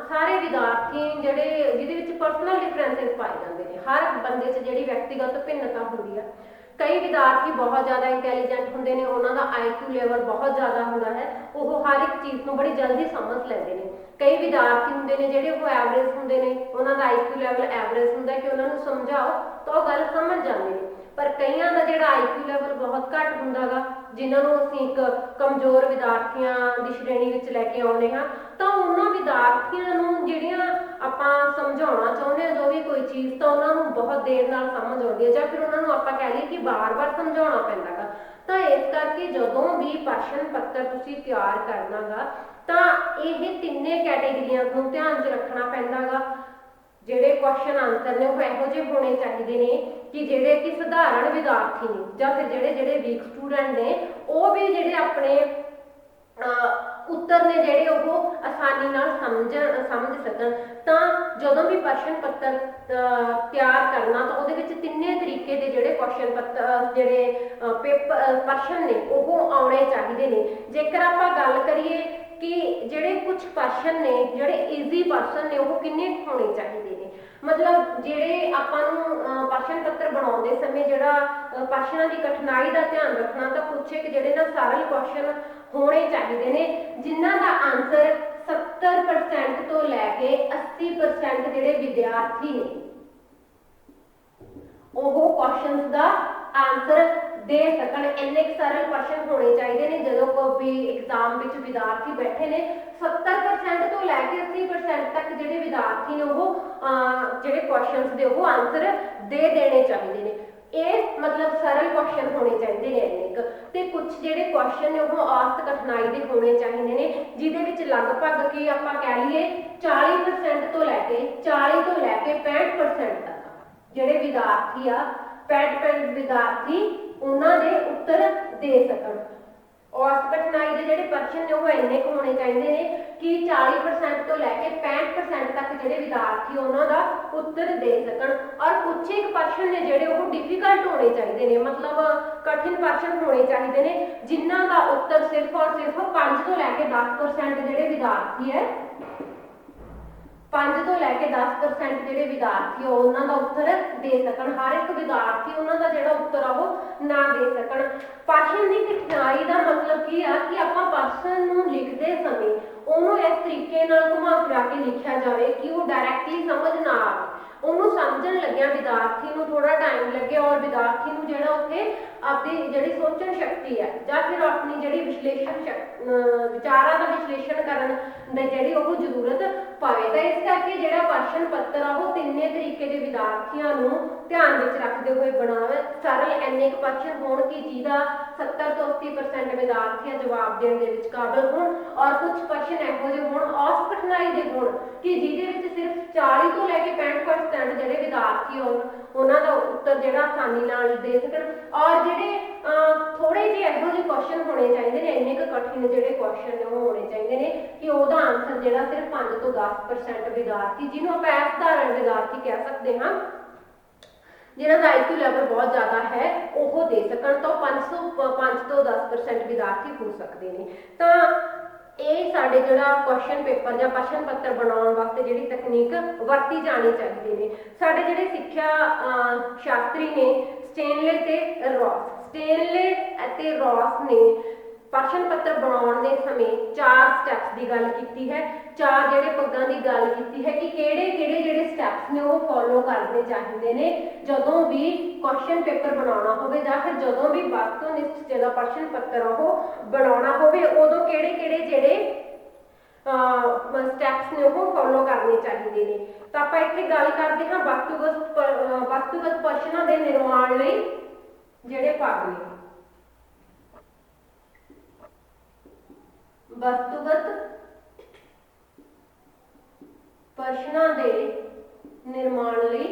ਸਾਰੇ ਵਿਦਿਆਰਥੀ ਜਿਹਦੇ ਵਿੱਚ ਪਰਸਨਲ ਡਿਫਰੈਂਸਿਸ ਪਾਏ ਜਾਂਦੇ ਨੇ। ਹਰ ਬੰਦੇ 'ਚ ਜਿਹੜੀ ਵਿਅਕਤੀਗਤ ਭਿੰਨਤਾ ਹੁੰਦੀ ਹੈ। ਕਈ ਵਿਦਿਆਰਥੀ ਬਹੁਤ ਜ਼ਿਆਦਾ ਇੰਟੈਲੀਜੈਂਟ ਹੁੰਦੇ ਨੇ, ਉਹਨਾਂ ਦਾ IQ ਲੈਵਲ ਬਹੁਤ ਜ਼ਿਆਦਾ ਹੁੰਦਾ ਹੈ, ਉਹ ਹਰ ਇੱਕ ਚੀਜ਼ ਨੂੰ ਬੜੀ ਜਲਦੀ ਸਮਝ ਲੈਂਦੇ ਨੇ। ਕਈ ਵਿਦਿਆਰਥੀ ਹੁੰਦੇ ਨੇ ਜਿਹੜੇ ਉਹ ਐਵਰੇਜ ਹੁੰਦੇ ਨੇ, ਉਹਨਾਂ ਦਾ IQ ਲੈਵਲ ਐਵਰੇਜ ਹੁੰਦਾ ਕਿ ਉਹਨਾਂ ਨੂੰ ਸਮਝਾਓ ਤਾਂ ਉਹ ਗੱਲ ਸਮਝ ਜਾਂਦੇ ਨੇ। ਪਰ ਕਈਆਂ ਦਾ ਜਿਹੜਾ IQ ਲੈਵਲ ਬਹੁਤ ਘੱਟ ਹੁੰਦਾ ਗਾ ਜਿਨ੍ਹਾਂ ਨੂੰ ਅਸੀਂ ਇੱਕ ਕਮਜ਼ੋਰ ਵਿਦਿਆਰਥੀਆਂ ਦੀ ਸ਼੍ਰੇਣੀ ਵਿੱਚ ਲੈ ਕੇ ਆਉਂਦੇ ਹਾਂ ਤਾਂ ਉਹਨਾਂ ਵਿਦਿਆਰਥੀਆਂ ਨੂੰ ਜਿਹੜੀਆਂ ਆਪਾਂ ਸਮਝਾਉਣਾ ਚਾਹੁੰਦੇ ਹਾਂ ਜੋ ਵੀ ਕੋਈ ਚੀਜ਼ ਤਾਂ ਉਹਨਾਂ ਨੂੰ ਬਹੁਤ ਦੇਰ ਨਾਲ ਸਮਝ ਆਉਂਦੀ ਹੈ ਜਾਂ ਫਿਰ ਉਹਨਾਂ ਨੂੰ ਆਪਾਂ ਕਹਿ ਲਈਏ ਕਿ ਵਾਰ-ਵਾਰ ਸਮਝਾਉਣਾ ਪੈਂਦਾ ਗਾ। ਤਾਂ ਇਸ ਕਰਕੇ ਜਦੋਂ ਵੀ ਪ੍ਰਸ਼ਨ ਪੱਤਰ ਤੁਸੀਂ ਤਿਆਰ ਕਰਨਾ ਗਾ ਤਾਂ ਇਹ ਤਿੰਨੇ ਕੈਟੇਗਰੀਆਂ ਨੂੰ ਧਿਆਨ 'ਚ ਰੱਖਣਾ ਪੈਂਦਾ ਗਾ। ਜਿਹੜੇ ਕੁਐਸਚਨ ਆਨਸਰ ਨੇ ਉਹ ਇਹੋ ਜਿਹੇ ਹੋਣੇ ਚਾਹੀਦੇ ਨੇ ਕਿ ਜਿਹੜੇ ਕਿ ਸਧਾਰਨ ਵਿਦਿਆਰਥੀ ਨੇ ਜਾਂ ਫਿਰ ਜਿਹੜੇ ਵੀਕ ਸਟੂਡੈਂਟ ਨੇ ਉਹ ਵੀ ਜਿਹੜੇ ਆਪਣੇ ਉੱਤਰ ਨੇ ਜਿਹੜੇ ਉਹ ਆਸਾਨੀ ਨਾਲ ਸਮਝ ਸਕਣ। ਤਾਂ ਜਦੋਂ ਵੀ ਪ੍ਰਸ਼ਨ ਪੱਤਰ ਤਿਆਰ ਕਰਨਾ ਤਾਂ ਉਹਦੇ ਵਿੱਚ ਤਿੰਨੇ ਤਰੀਕੇ ਦੇ ਜਿਹੜੇ ਕੁਐਸਚਨ ਪੱਤਰ ਪ੍ਰਸ਼ਨ ਨੇ ਉਹ ਆਉਣੇ ਚਾਹੀਦੇ ਨੇ। ਜੇਕਰ ਆਪਾਂ ਗੱਲ ਕਰੀਏ ਕਿ ਜਿਹੜੇ ਕੁਝ ਪ੍ਰਸ਼ਨ ਨੇ ਜਿਹੜੇ ਈਜ਼ੀ ਪ੍ਰਸ਼ਨ ਨੇ ਉਹ ਕਿੰਨੇ ਹੋਣੇ ਚਾਹੀਦੇ ਨੇ। ਮਤਲਬ ਜਿਹੜੇ ਆਪਾਂ ਨੂੰ ਪ੍ਰਸ਼ਨ ਪੱਤਰ ਬਣਾਉਂਦੇ ਸਮੇਂ ਜਿਹੜਾ ਪ੍ਰਸ਼ਨਾਂ ਦੀ ਕਠਿਨਾਈ ਦਾ ਧਿਆਨ ਰੱਖਣਾ ਤਾਂ ਕੁਛ ਇੱਕ ਜਿਹੜੇ ਨਾ ਸਰਲ ਕੁਐਸਚਨ ਹੋਣੇ ਚਾਹੀਦੇ ਨੇ ਜਿਨ੍ਹਾਂ ਦਾ ਆਨਸਰ 70% ਤੋਂ ਲੈ ਕੇ 80% ਜਿਹੜੇ ਵਿਦਿਆਰਥੀ ਨੇ ਉਹ ਕੁਐਸਚਨਸ ਦਾ ਆਨਸਰ ਦੇ ਸਕਣ। ਇੰਨੇ ਸਰਲ ਪ੍ਰਸ਼ਨ ਹੋਣੇ ਚਾਹੀਦੇ ਨੇ ਜਦੋਂ ਕੋਈ ਐਗਜ਼ਾਮ ਵਿੱਚ ਵਿਦਿਆਰਥੀ ਬੈਠੇ ਨੇ 70% ਤੋਂ ਲੈ ਕੇ 80% ਤੱਕ ਜਿਹੜੇ ਵਿਦਿਆਰਥੀ ਨੇ ਉਹ ਜਿਹੜੇ ਕੁਐਸਚਨਸ ਦੇ ਉਹ ਆਨਸਰ ਦੇ ਦੇਣੇ ਚਾਹੀਦੇ ਨੇ। ये मतलब सरल क्वेश्चन होने चाहिए ने इन्ने क ते कुछ जिहड़े क्वेश्चन ने वो औसत कठिनाई दे होने चाहिए ने जिहदे विच लगभग कि आपां कह लईए 40% तो लैके 40 तो लैके 65% तक जिहड़े विद्यार्थी आ 65% विद्यार्थी उन्हां दे उत्तर दे सकण। औसत कठिनाई के जिहड़े प्रश्न ने वो इन्ने क होने चाहिए ने कि 40% तो लैके 65% तक जिहड़े विद्यार्थी उन्हां दा उत्तर दे सकण। और कुछ एक प्रश्न ने जिहड़े वो डिफिकल्ट होने चाहिए ने मतलब कठिन प्रश्न होने चाहिए ने जिन्हां दा उत्तर सिर्फ और सिर्फ 5 तो लैके 10% जिहड़े विद्यार्थी है 5 तो लैके 10% जिहड़े विद्यार्थी उन्हां दा उत्तर दे सकण। हर एक विद्यार्थी उन्हां दा जिहड़ा उत्तर आ वो ना दे सकण। प्रश्न की कठिनाई का मतलब की आ कि आपां प्रश्न नूं लिखते समय उन्होंने इस तरीके नाल घुमा फिरा के लिखा जाए कि वो डायरैक्टली समझ ना आए उन्होंने समझण लग्या विद्यार्थी नूं थोड़ा टाइम लगे और विद्यार्थी नूं जिहड़ा उत्थे आपदी जिहड़ी सोचण शक्ति है जां फिर अपनी जिहड़ी विश्लेषण विचारां दा विश्लेषण करन दी जिहड़ी ओह जरूरत पवे। तां इस करके जिहड़ा प्रश्न पत्र आ वो तिन्ने तरीके दे विद्यार्थियों नूं ध्यान विच रखते हुए बनावे सरल इन्ने क प्रश्न होण कि जिहदा 70 तो 80% विद्यार्थी जवाब देण दे विच काबिल होण और कुछ प्रश्न इहो जिहे होण औसत कठिनाई दे होण कि जिहदे विच सिर्फ 40 तो लैके 65% जिहड़े विद्यार्थी होण उन्हां दा उत्तर जिहड़ा आसानी नाल दे सकण। और जिहड़े थोड़े जिहे इहो जिहे क्वेश्चन होने चाहिए ने इन्ने क कठिन जिहड़े क्वेश्चन ने वो होने चाहिए ने कि ओहदा आंसर जिहड़ा सिर्फ 5 तो 10% विद्यार्थी जिन्हों आपां असाधारण विद्यार्थी कह सकते हाँ जिन्हों का IQ लैवल बहुत ज़्यादा है वो दे सकन तो 5 तो 10% विद्यार्थी हो सकते हैं। तो ये साडे जिहड़ा क्वेश्चन पेपर या प्रश्न पत्र बनाने वास्ते जिहड़ी तकनीक वरती जानी चाहिए ने साडे जिहड़े सिक्ख्या शास्त्री ने स्टेनले ते रॉस ने प्रश्न पत्र बनाने के समय 4 स्टैप्स की गल की है 4 जिहड़े पगां की गल की है कि किहड़े-किहड़े जिहड़े स्टैप्स ने वो फॉलो करने चाहिए ने जदों भी क्वेश्चन पेपर बनाना होवे जां फिर जदों भी वस्तुनिष्ठ जिहड़ा प्रश्न पत्र वो बनाना होवे उदों किहड़े-किहड़े जिहड़े स्टैप्स ने वो फॉलो करने चाहिए ने। तो आपां इत्थे गल करदे हां वस्तुगत प्रश्नां दे निर्माण लई जिहड़े भाग ने वस्तुगत प्रश्नां दे निर्माण लई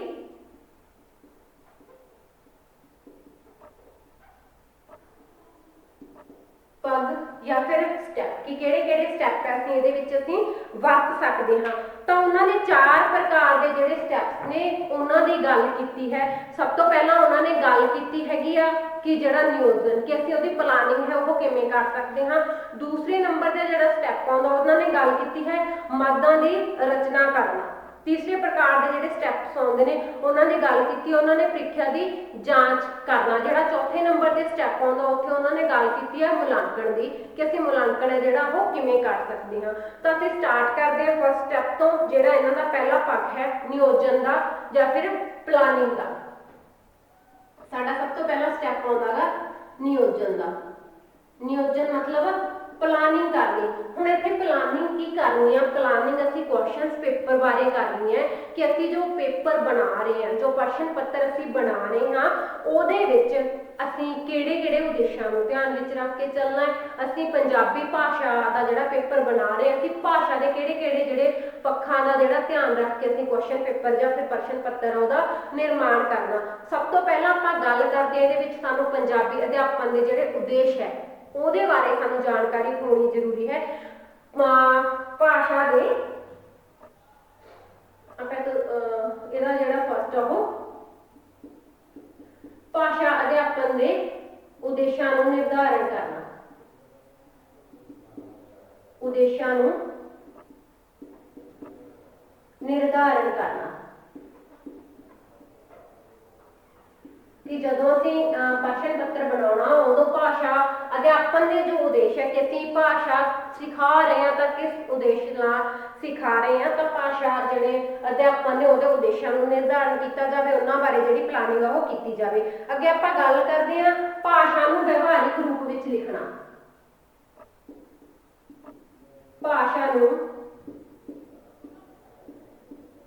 पग या फिर स्टैप कि किहड़े-किहड़े स्टैप असीं इहदे विच असीं वरत सकदे हां। तो उन्होंने 4 प्रकार के जिहड़े स्टैप्स ने उन्हां दी गल कीती है। सब तो पहला उन्होंने गल कीती हैगी आ कि जिहड़ा नियोजन कि असीं उहदी प्लानिंग है वो किवें कर सकते हां। दूसरे नंबर ते जिहड़ा स्टैप आउंदा उन्होंने गल कीती है मदां दी रचना करना। तीसरे प्रकार के जिहड़े स्टैप्स आउंदे ने उन्होंने गल की उन्होंने प्रीख्या की जांच करना। जिहड़ा चौथे नंबर ते स्टैप आउंदा उत्थे उन्होंने गल की है मुलांकण की कि असीं मुलांकण है जिहड़ा वो किवें कर सकते हां। तो असीं स्टार्ट करते हैं फर्स्ट स्टैप तो जिहड़ा इन्हां दा पहला पक्ष है नियोजन का या फिर प्लानिंग का। साडा सब तो पहला स्टैप आउंदा गा नियोजन का। नियोजन मतलब प्लानिंग करनी। हुण इत्थे प्लानिंग की करनी है प्लानिंग असीं क्वेश्चनस पेपर बारे करनी है कि असीं जो पेपर बना रहे हैं जो प्रश्न पत्र असीं बना रहे हाँ उहदे विच असीं किहड़े-किहड़े उद्देशां नूं ध्यान विच रख के चलना है। असीं पंजाबी भाषा का जिहड़ा पेपर बना रहे हैं असीं भाषा के किहड़े-किहड़े जिहड़े पक्षां का जिहड़ा ध्यान रख के असीं क्वेश्चन पेपर या फिर प्रश्न पत्र उहदा निर्माण करना। सब तो पहला आपां गल करदे इहदे विच सानूं पंजाबी अध्यापन दे जिहड़े उद्देश है ਉਹਦੇ ਬਾਰੇ ਸਾਨੂੰ ਜਾਣਕਾਰੀ ਹੋਣੀ ਜ਼ਰੂਰੀ ਹੈ। ਭਾਸ਼ਾ ਦੇ ਆਪਾਂ ਤੋਂ ਇਹਦਾ ਜਿਹੜਾ ਫਸਟ ਉਹ ਭਾਸ਼ਾ ਅਧਿਆਪਨ ਦੇ ਉਦੇਸ਼ਾਂ ਨੂੰ ਨਿਰਧਾਰਨ ਕਰਨਾ। ਉਦੇਸ਼ਾਂ ਨੂੰ ਨਿਰਧਾਰਨ ਕਰਨਾ कि जदों असीं प्रश्न पत्र बनाउणा उदों भाषा अध्यापन के जो उद्देश है कि असीं भाषा सिखा रहे हैं तो किस उद्देश नाल सिखा रहे हैं तो भाषा जिहड़े अध्यापन ने उहदे उद्देशां नूं निर्धारण किया जाए उन्हां बारे जिहड़ी प्लानिंग है वो की जाए। अगे आपां गल करदे हां भाषा नूं व्यवहारिक रूप विच लिखना। भाषा नूं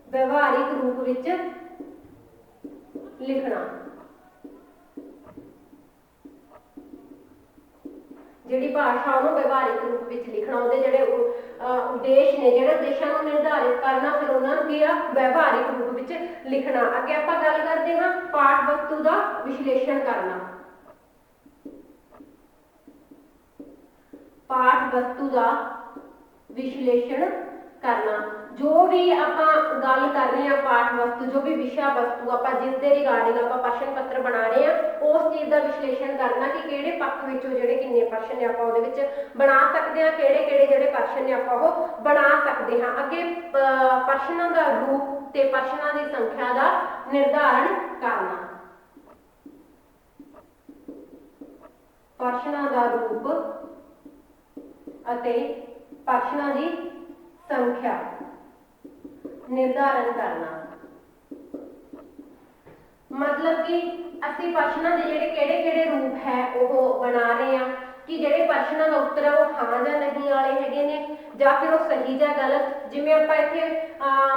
व्यवहारिक रूप विच लिखना ਜਿਹੜੀ ਭਾਸ਼ਾ ਉਹਨੂੰ ਵਿਵਹਾਰਿਕ ਰੂਪ ਵਿੱਚ ਲਿਖਣਾ, ਉਹਦੇ ਜਿਹੜੇ ਉਦੇਸ਼ ਨੇ, ਜਿਹੜੇ ਉਦੇਸ਼ਾਂ ਨੂੰ ਨਿਰਧਾਰਿਤ ਕਰਨਾ, ਫਿਰ ਉਹਨਾਂ ਨੂੰ ਕੀ ਆ ਵਿਵਹਾਰਿਕ ਰੂਪ ਵਿੱਚ ਲਿਖਣਾ। ਅੱਗੇ ਆਪਾਂ ਗੱਲ ਕਰਦੇ ਹਾਂ ਪਾਠ ਵਸਤੂ ਦਾ ਵਿਸ਼ਲੇਸ਼ਣ ਕਰਨਾ। ਪਾਠ ਵਸਤੂ ਦਾ ਵਿਸ਼ਲੇਸ਼ਣ ਕਰਨਾ, ਜੋ ਵੀ ਆਪਾਂ ਗੱਲ ਕਰ ਰਹੇ ਹਾਂ ਪਾਠ ਵਸਤੂ, ਜੋ ਵੀ ਵਿਸ਼ਾ ਵਸਤੂ ਆਪਾਂ ਜਿਸ ਦੇ ਰਿਗਾਰਡਿੰਗ ਆਪਾਂ ਪ੍ਰਸ਼ਨ ਪੱਤਰ ਬਣਾ ਰਹੇ ਹਾਂ, ਉਸ ਚੀਜ਼ ਦਾ ਵਿਸ਼ਲੇਸ਼ਣ ਕਰਨਾ ਕਿ ਕਿਹੜੇ ਪੱਖ ਵਿੱਚੋਂ ਜਿਹੜੇ ਕਿੰਨੇ ਪ੍ਰਸ਼ਨ ਨੇ ਆਪਾਂ ਉਹਦੇ ਵਿੱਚ ਬਣਾ ਸਕਦੇ ਹਾਂ, ਕਿਹੜੇ ਕਿਹੜੇ ਜਿਹੜੇ ਪ੍ਰਸ਼ਨ ਨੇ ਆਪਾਂ ਉਹ ਬਣਾ ਸਕਦੇ ਹਾਂ। ਅੱਗੇ ਪ੍ਰਸ਼ਨਾਂ ਦਾ ਰੂਪ ਤੇ ਪ੍ਰਸ਼ਨਾਂ ਦੀ ਸੰਖਿਆ ਦਾ ਨਿਰਧਾਰਨ ਕਰਨਾ। ਪ੍ਰਸ਼ਨਾਂ ਦਾ ਰੂਪ ਅਤੇ ਪ੍ਰਸ਼ਨਾਂ ਦੀ ਸੰਖਿਆ ਨਿਰਧਾਰਨ ਕਰਨਾ, ਮਤਲਬ ਕਿ ਅਸੀਂ ਪ੍ਰਸ਼ਨਾਂ ਦੇ ਜਿਹੜੇ ਕਿਹੜੇ ਕਿਹੜੇ ਰੂਪ ਹੈ ਉਹ ਬਣਾ ਰਹੇ ਹਾਂ, ਕਿ ਜਿਹੜੇ ਪ੍ਰਸ਼ਨਾਂ ਦਾ ਉੱਤਰ ਹੈ ਉਹ ਹਾਂ ਜਾਂ ਨਹੀਂ ਵਾਲੇ ਹੈਗੇ ਨੇ, ਜਾਂ ਫਿਰ ਉਹ ਸਹੀ ਜਾਂ ਗਲਤ। ਜਿਵੇਂ ਆਪਾਂ ਇੱਥੇ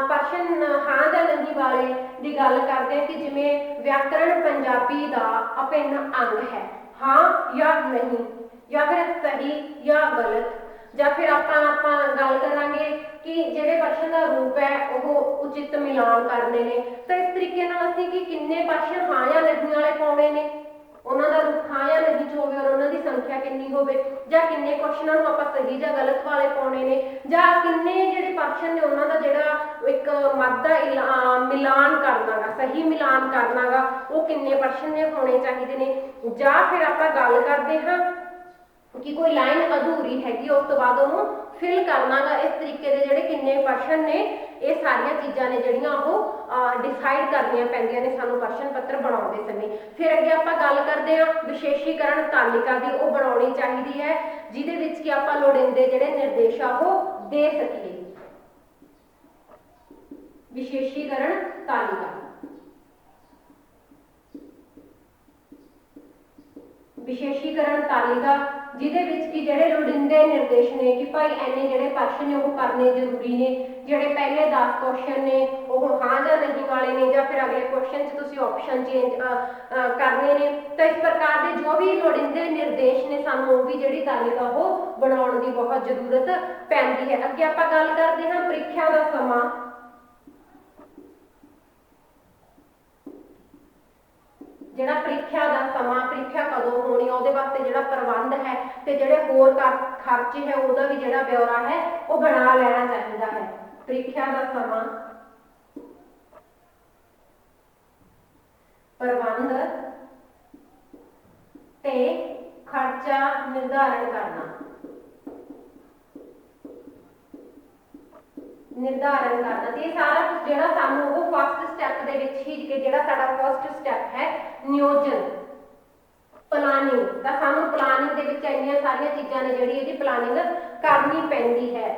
ਪ੍ਰਸ਼ਨ ਹਾਂ ਜਾਂ ਨਹੀਂ ਵਾਲੇ ਦੀ ਗੱਲ ਕਰਦੇ ਹਾਂ ਕਿ ਜਿਵੇਂ ਵਿਆਕਰਣ ਪੰਜਾਬੀ ਦਾ ਅਭਿੰਨ ਅੰਗ ਹੈ, ਹਾਂ ਜਾਂ ਨਹੀਂ, ਜਾਂ ਫਿਰ ਸਹੀ ਜਾਂ ਗਲਤ। ਜਾਂ ਫਿਰ ਆਪਾਂ ਗੱਲ ਕਰਾਂਗੇ ਕਿ ਜਿਹੜੇ ਪ੍ਰਸ਼ਨ ਦਾ ਰੂਪ ਹੈ ਉਹ ਉਚਿਤ ਮਿਲਾਨ ਕਰਨੇ ਨੇ, ਤਾਂ ਇਸ ਤਰੀਕੇ ਨਾਲ ਅਸੀਂ ਕਿ ਕਿੰਨੇ ਪ੍ਰਸ਼ਨ ਹਾਂ ਜਾਂ ਨਹੀਂ ਵਾਲੇ ਪਾਉਣੇ ਨੇ, ਉਹਨਾਂ ਦਾ ਰੂਪ ਹਾਂ ਜਾਂ ਨਹੀਂ ਚ ਹੋਵੇ ਔਰ ਉਹਨਾਂ ਦੀ ਸੰਖਿਆ ਕਿੰਨੀ ਹੋਵੇ, ਜਾਂ ਕਿੰਨੇ ਕੁਐਸਚਨਾਂ ਨੂੰ ਆਪਾਂ ਸਹੀ ਜਾਂ ਗਲਤ ਵਾਲੇ ਪਾਉਣੇ ਨੇ, ਜਾਂ ਕਿੰਨੇ ਜਿਹੜੇ ਪ੍ਰਸ਼ਨ ਨੇ ਉਹਨਾਂ ਦਾ ਜਿਹੜਾ ਇੱਕ ਮੱਧ ਮਿਲਾਨ ਕਰਨਾਗਾ, ਸਹੀ ਮਿਲਾਨ ਕਰਨਾਗਾ, ਉਹ ਕਿੰਨੇ ਪ੍ਰਸ਼ਨ ਨੇ ਹੋਣੇ ਚਾਹੀਦੇ ਨੇ। ਜਾਂ ਫਿਰ ਆਪਾਂ ਗੱਲ ਕਰਦੇ ਹਾਂ ਕਿ ਕੋਈ ਲਾਈਨ ਅਧੂਰੀ ਹੈਗੀ, ਉਸ ਤੋਂ ਬਾਅਦ ਉਹਨੂੰ ਫਿਲ ਕਰਨਾਗਾ। ਇਸ ਤਰੀਕੇ ਦੇ ਜਿਹੜੇ ਕਿੰਨੇ ਪ੍ਰਸ਼ਨ ਨੇ, ਇਹ ਸਾਰੀਆਂ ਚੀਜ਼ਾਂ ਨੇ ਜਿਹੜੀਆਂ ਉਹ ਡਿਸਾਈਡ ਕਰਨੀਆਂ ਪੈਂਦੀਆਂ ਨੇ ਸਾਨੂੰ ਪ੍ਰਸ਼ਨ ਪੱਤਰ ਬਣਾਉਂਦੇ ਸਮੇਂ। ਫਿਰ ਅੱਗੇ ਆਪਾਂ ਗੱਲ ਕਰਦੇ ਹਾਂ ਵਿਸ਼ੇਸ਼ੀਕਰਨ ਤਾਲਿਕਾ ਦੀ, ਉਹ ਬਣਾਉਣੀ ਚਾਹੀਦੀ ਹੈ ਜਿਹਦੇ ਵਿੱਚ ਕਿ ਆਪਾਂ ਲੋੜੀਂਦੇ ਜਿਹੜੇ ਨਿਰਦੇਸ਼ ਆ ਉਹ ਦੇ ਸਕੀਏ। ਵਿਸ਼ੇਸ਼ੀਕਰਨ ਤਾਲਿਕਾ, ਵਿਸ਼ੇਸ਼ੀਕਰਨ ਤਾਲਿਕਾ ਜਿਹਦੇ ਵਿੱਚ ਕਿ ਜਿਹੜੇ ਲੋੜੀਂਦੇ ਨਿਰਦੇਸ਼ ਨੇ ਕਿ ਭਾਈ ਐਨੇ ਜਿਹੜੇ ਪ੍ਰਸ਼ਨ ਨੇ ਉਹ ਕਰਨੇ ਜ਼ਰੂਰੀ ਨੇ, ਜਿਹੜੇ ਪਹਿਲੇ 10 ਕੁਐਸਚਨ ਨੇ ਉਹ ਹਾਂ ਜਾਂ ਨਹੀਂ ਵਾਲੇ ਨੇ, ਜਾਂ ਫਿਰ ਅਗਲੇ ਕੁਐਸਚਨ 'ਚ ਤੁਸੀਂ ਆਪਸ਼ਨ ਚੇਂਜ ਕਰਨੇ ਨੇ। ਤਾਂ ਇਸ ਪ੍ਰਕਾਰ ਦੇ ਜੋ ਵੀ ਲੋੜੀਂਦੇ ਨਿਰਦੇਸ਼ ਨੇ ਸਾਨੂੰ ਉਹ ਵੀ ਜਿਹੜੀ ਤਾਲਿਕਾ ਉਹ ਬਣਾਉਣ ਦੀ ਬਹੁਤ ਜ਼ਰੂਰਤ ਪੈਂਦੀ ਹੈ। ਅੱਗੇ ਆਪਾਂ ਗੱਲ ਕਰਦੇ ਹਾਂ ਪ੍ਰੀਖਿਆ ਦਾ ਸਮਾਂ। ਜਿਹੜਾ ਪ੍ਰੀਖਿਆ ਦਾ ਸਮਾਂ, ਪ੍ਰੀਖਿਆ ਕਦੋਂ ਹੋਣੀ, ਉਹਦੇ ਵਾਸਤੇ ਜਿਹੜਾ ਪ੍ਰਬੰਧ ਹੈ ਤੇ ਜਿਹੜੇ ਹੋਰ ਖਰਚ ਹੈ ਉਹਦਾ ਵੀ ਜਿਹੜਾ ਬਿਉਰਾ ਹੈ ਉਹ ਬਣਾ ਲੈਣਾ ਚਾਹੀਦਾ ਹੈ। ਪ੍ਰੀਖਿਆ ਦਾ ਸਮਾਂ, ਪ੍ਰਬੰਧ ਤੇ ਖਰਚਾ ਨਿਰਧਾਰਨ ਕਰਨਾ, ਤੇ ਇਹ ਸਾਰਾ ਕੁਝ ਜਿਹੜਾ ਸਾਨੂੰ ਉਹ ਫਸਟ ਸਟੈਪ ਦੇ ਵਿੱਚ ਹੀ ਜਿਹੜਾ ਸਾਡਾ ਫਸਟ ਸਟੈਪ ਹੈ ਨਿਯੋਜਨ, ਪਲਾਨਿੰਗ ਦਾ, ਸਾਨੂੰ ਪਲਾਨਿੰਗ ਦੇ ਵਿੱਚ ਇੰਨੀਆਂ ਸਾਰੀਆਂ ਚੀਜ਼ਾਂ ਨੇ ਜਿਹੜੀ ਇਹਦੀ ਪਲਾਨਿੰਗ ਕਰਨੀ ਪੈਂਦੀ ਹੈ।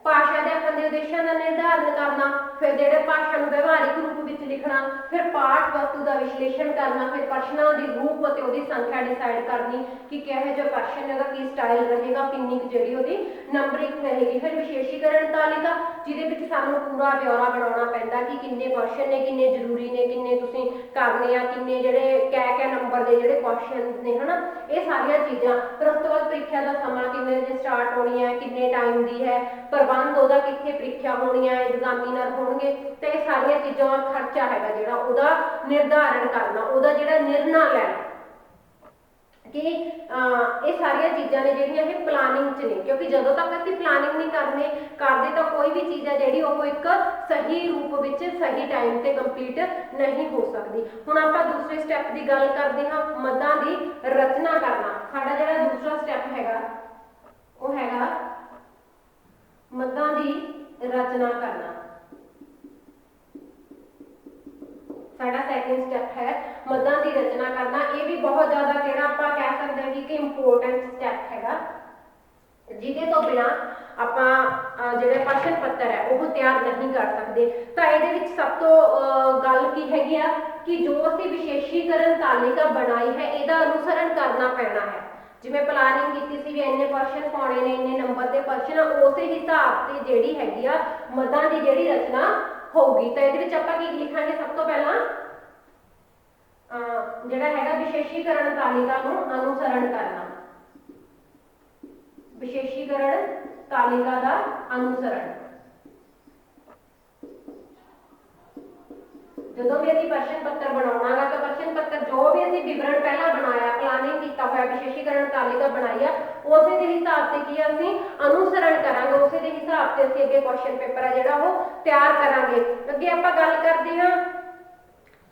ਭਾਸ਼ਾ ਦੇ ਆਪਣੇ ਉਦੇਸ਼ਾਂ ਦਾ ਨਿਰਧਾਰਨ ਕਰਨਾ, ਫਿਰ ਜਿਹੜੇ ਭਾਸ਼ਾ ਨੂੰ ਵਿਵਹਾਰਿਕ ਰੂਪ ਵਿੱਚ ਲਿਖਣਾ, ਫਿਰ ਪਾਠ ਵਸਤੂ ਦਾ ਵਿਸ਼ਲੇਸ਼ਣ ਕਰਨਾ, ਫਿਰ ਪ੍ਰਸ਼ਨਾਂ ਦੀ ਰੂਪ ਅਤੇ ਉਹਦੀ ਸੰਖਿਆ ਡਿਸਾਈਡ ਕਰਨੀ ਕਿ ਕਿਹੋ ਜਿਹਾ ਪ੍ਰਸ਼ਨ ਹੈ, ਉਹਦਾ ਕੀ ਸਟਾਈਲ ਰਹੇਗਾ, ਕਿੰਨੀ ਕੁ ਜਿਹੜੀ ਉਹਦੀ ਨੰਬਰਿੰਗ ਰਹੇਗੀ। ਫਿਰ ਵਿਸ਼ੇਸ਼ੀਕਰਨ ਤਾਲਿਕਾ ਜਿਹਦੇ ਵਿੱਚ ਸਾਨੂੰ ਪੂਰਾ ਬਿਉਰਾ ਬਣਾਉਣਾ ਪੈਂਦਾ ਕਿ ਕਿੰਨੇ ਪ੍ਰਸ਼ਨ ਨੇ, ਕਿੰਨੇ ਜ਼ਰੂਰੀ ਨੇ, ਕਿੰਨੇ ਤੁਸੀਂ ਕਰਨੇ ਆ, ਕਿੰਨੇ ਜਿਹੜੇ ਕਹਿ ਨੰਬਰ ਦੇ ਜਿਹੜੇ ਕੁਐਸਚਨ ਨੇ, ਹਨਾ, ਇਹ ਸਾਰੀਆਂ ਚੀਜ਼ਾਂ। ਫਿਰ ਉਸ ਤੋਂ ਬਾਅਦ ਪ੍ਰੀਖਿਆ ਦਾ ਸਮਾਂ ਕਿੰਨੇ ਵਜੇ ਸਟਾਰਟ ਹੋਣੀ ਹੈ, ਕਿੰਨੇ ਟਾਈਮ ਦੀ ਹੈ, ਪ੍ਰਬੰਧ ਉਹਦਾ ਕਿੱਥੇ ਪ੍ਰੀਖਿਆ ਹੋਣੀ ਹੈ, ਐਗਜ਼ਾਮੀਨਰ ਹੋਣਗੇ, ਤੇ ਇਹ ਸਾਰੀਆਂ ਚੀਜ਼ਾਂ। ਖਰਚਾ ਹੈਗਾ ਜਿਹੜਾ ਉਹਦਾ ਨਿਰਧਾਰਨ ਕਰਨਾ, ਉਹਦਾ ਜਿਹੜਾ ਨਿਰਣਾ ਲੈਣਾ ਕਿ ਇਹ ਸਾਰੀਆਂ ਚੀਜ਼ਾਂ ਨੇ ਜਿਹੜੀਆਂ ਇਹ ਪਲਾਨਿੰਗ 'ਚ ਨੇ, ਕਿਉਂਕਿ ਜਦੋਂ ਤੱਕ ਅਸੀਂ ਪਲਾਨਿੰਗ ਨਹੀਂ ਕਰਦੇ ਤਾਂ ਕੋਈ ਵੀ ਚੀਜ਼ ਹੈ ਜਿਹੜੀ ਉਹ ਇੱਕ ਸਹੀ ਰੂਪ ਵਿੱਚ ਸਹੀ ਟਾਈਮ ਤੇ ਕੰਪਲੀਟ ਨਹੀਂ ਹੋ ਸਕਦੀ। ਹੁਣ ਆਪਾਂ ਦੂਸਰੇ ਸਟੈਪ ਦੀ ਗੱਲ ਕਰਦੇ ਹਾਂ, ਮੱਦਾਂ ਦੀ ਰਚਨਾ ਕਰਨਾ। ਸਾਡਾ ਜਿਹੜਾ ਦੂਸਰਾ ਸਟੈਪ ਹੈਗਾ ਉਹ ਹੈਗਾ ਮੱਦਾਂ ਦੀ ਰਚਨਾ ਕਰਨਾ। ਸਾਡਾ ਸੈਕਿੰਡ ਸਟੈਪ ਹੈ ਮੱਦਾਂ ਦੀ ਰਚਨਾ ਕਰਨਾ। ਇਹ ਵੀ ਬਹੁਤ ਜ਼ਿਆਦਾ ਕਿਹੜਾ ਆਪਾਂ ਕਹਿ ਸਕਦੇ ਹਾਂ ਕਿ ਇੰਪੋਰਟੈਂਟ ਸਟੈਪ ਹੈਗਾ, ਜਿਹਦੇ ਤੋਂ ਬਿਨਾਂ ਆਪਾਂ ਜਿਹੜੇ ਪ੍ਰਸ਼ਨ ਪੱਤਰ ਹੈ ਉਹ ਤਿਆਰ ਨਹੀਂ ਕਰ ਸਕਦੇ। ਤਾਂ ਇਹਦੇ ਵਿੱਚ ਸਭ ਤੋਂ ਗੱਲ ਕੀ ਹੈਗੀ ਆ ਕਿ ਜੋ ਅਸੀਂ ਵਿਸ਼ੇਸ਼ੀਕਰਨ ਤਾਲਿਕਾ ਬਣਾਈ ਹੈ ਇਹਦਾ ਅਨੁਸਰਨ ਕਰਨਾ ਪੈਣਾ ਹੈ। ਜਿਵੇਂ ਪਲਾਨਿੰਗ ਕੀਤੀ ਸੀ ਵੀ ਇੰਨੇ ਪ੍ਰਸ਼ਨ ਪਾਉਣੇ ਨੇ, ਇੰਨੇ ਨੰਬਰ ਦੇ ਪ੍ਰਸ਼ਨ, ਉਸੇ ਹਿਸਾਬ ਤੇ ਜਿਹੜੀ ਹੈਗੀ ਆ ਮੱਦਾਂ ਦੀ ਜਿਹੜੀ ਰਚਨਾ ਹੋਊਗੀ। ਤਾਂ ਇਹਦੇ ਵਿੱਚ ਆਪਾਂ ਕੀ ਲਿਖਾਂਗੇ, ਸਭ ਤੋਂ ਪਹਿਲਾਂ ਜਿਹੜਾ ਹੈਗਾ ਵਿਸ਼ੇਸ਼ੀਕਰਨ ਤਾਲਿਕਾ ਨੂੰ ਅਨੁਸਰਨ ਕਰਨਾ। विशेषीकरण तालिका का अनुसरण। जो भी असीं प्रश्न पत्र बनाना गा तो प्रश्न पत्र जो भी असीं विवरण पहला बनाया प्लानिंग किया हुआ विशेषीकरण तालिका बनाई है उस दे हिसाब से की असीं अनुसरण करांगे, उस दे हिसाब से असीं अगे क्वेश्चन पेपर है जिहड़ा वो तैयार करांगे। अगे आपां गल करदे हां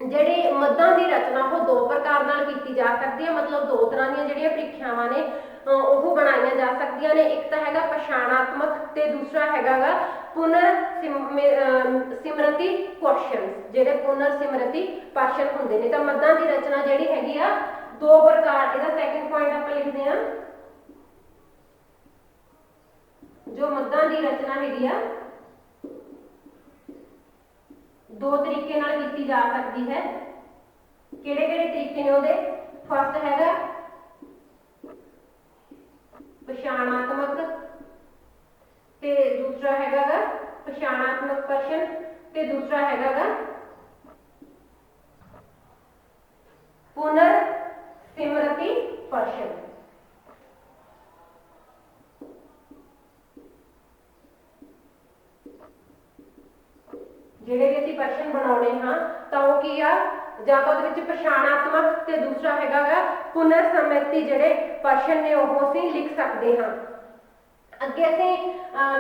ਜਿਹੜੀ ਮੱਦਾਂ ਦੀ ਰਚਨਾ ਉਹ ਦੋ ਪ੍ਰਕਾਰ ਨਾਲ ਕੀਤੀ ਜਾ ਸਕਦੀ ਹੈ, मतलब दो तरह ਦੀਆਂ ਜਿਹੜੀਆਂ ਪ੍ਰੀਖਿਆਵਾਂ ਨੇ ਉਹ ਬਣਾਈਆਂ ਜਾ ਸਕਦੀਆਂ ਨੇ। ਇੱਕ ਤਾਂ ਹੈਗਾ ਪਛਾਣਾਤਮਕ ਤੇ ਦੂਸਰਾ ਹੈਗਾ ਪੁਨਰ ਸਿਮਰਤੀ ਕੁਐਸਚਨਸ, ਜਿਹੜੇ ਪੁਨਰ ਸਿਮਰਤੀ ਪ੍ਰਸ਼ਨ ਹੁੰਦੇ ਨੇ। ਤਾਂ ਮੱਦਾਂ ਦੀ ਰਚਨਾ ਜਿਹੜੀ ਹੈਗੀ ਆ ਦੋ ਪ੍ਰਕਾਰ, ਇਹਦਾ ਸੈਕੰਡ ਪੁਆਇੰਟ ਆਪਾਂ ਲਿਖਦੇ ਆ ਜੋ ਮੱਦਾਂ ਦੀ ਰਚਨਾ ਹੈਗੀ ਆ दो तरीके नाल कीती जा सकती है। किहड़े-किहड़े तरीके ने उहदे? फर्स्ट हैगा पछाणात्मक ते दूसरा हैगा पछाणात्मक प्रश्न ते दूसरा हैगा पुनर सिमरती प्रश्न। ਜਿਹੜੇ ਵੀ ਅਸੀਂ ਪ੍ਰਸ਼ਨ ਬਣਾਉਣੇ ਹਾਂ ਤਾਂ ਉਹ ਕੀ ਆ, ਜਾਂ ਤਾਂ ਉਹਦੇ ਵਿੱਚ ਪਛਾਣਾਤਮਕ ਤੇ ਦੂਸਰਾ ਹੈਗਾ ਪੁਨਰ ਸਮਿਤੀ ਜਿਹੜੇ ਪ੍ਰਸ਼ਨ ਨੇ ਉਹ ਅਸੀਂ ਲਿਖ ਸਕਦੇ ਹਾਂ। ਅੱਗੇ ਅਸੀਂ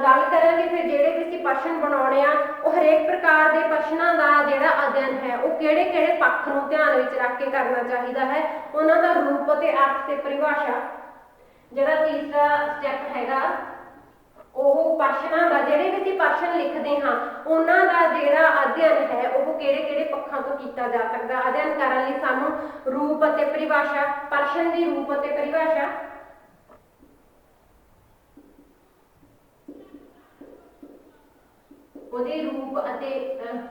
ਗੱਲ ਕਰਾਂਗੇ ਫਿਰ ਜਿਹੜੇ ਵੀ ਅਸੀਂ ਪ੍ਰਸ਼ਨ ਬਣਾਉਣੇ ਆ ਉਹ ਹਰੇਕ ਪ੍ਰਕਾਰ ਦੇ ਪ੍ਰਸ਼ਨਾਂ ਦਾ ਜਿਹੜਾ ਅਧਿਐਨ ਹੈ ਉਹ ਕਿਹੜੇ ਕਿਹੜੇ ਪੱਖ ਨੂੰ ਧਿਆਨ ਵਿੱਚ ਰੱਖ ਕੇ ਕਰਨਾ ਚਾਹੀਦਾ ਹੈ, ਉਹਨਾਂ ਦਾ ਰੂਪ ਅਤੇ ਅਰਥ ਤੇ ਪਰਿਭਾਸ਼ਾ। ਜਿਹੜਾ ਤੀਸਰਾ ਸਟੈਪ ਹੈਗਾ ਉਹ ਪ੍ਰਸ਼ਨਾਂ ਦਾ, ਜਿਹੜੇ ਵੀ ਅਸੀਂ ਪ੍ਰਸ਼ਨ ਲਿਖਦੇ ਹਾਂ ਉਹਨਾਂ ਦਾ ਜਿਹੜਾ ਅਧਿਐਨ ਹੈ ਉਹ ਕਿਹੜੇ ਕਿਹੜੇ ਪੱਖਾਂ ਤੋਂ ਕੀਤਾ ਜਾ ਸਕਦਾ। ਅਧਿਐਨ ਕਰਨ ਲਈ ਸਾਨੂੰ ਰੂਪ ਅਤੇ ਪਰਿਭਾਸ਼ਾ, ਪ੍ਰਸ਼ਨ ਦੀ ਰੂਪ ਅਤੇ ਪਰਿਭਾਸ਼ਾ, ਉਹਦੇ ਰੂਪ ਅਤੇ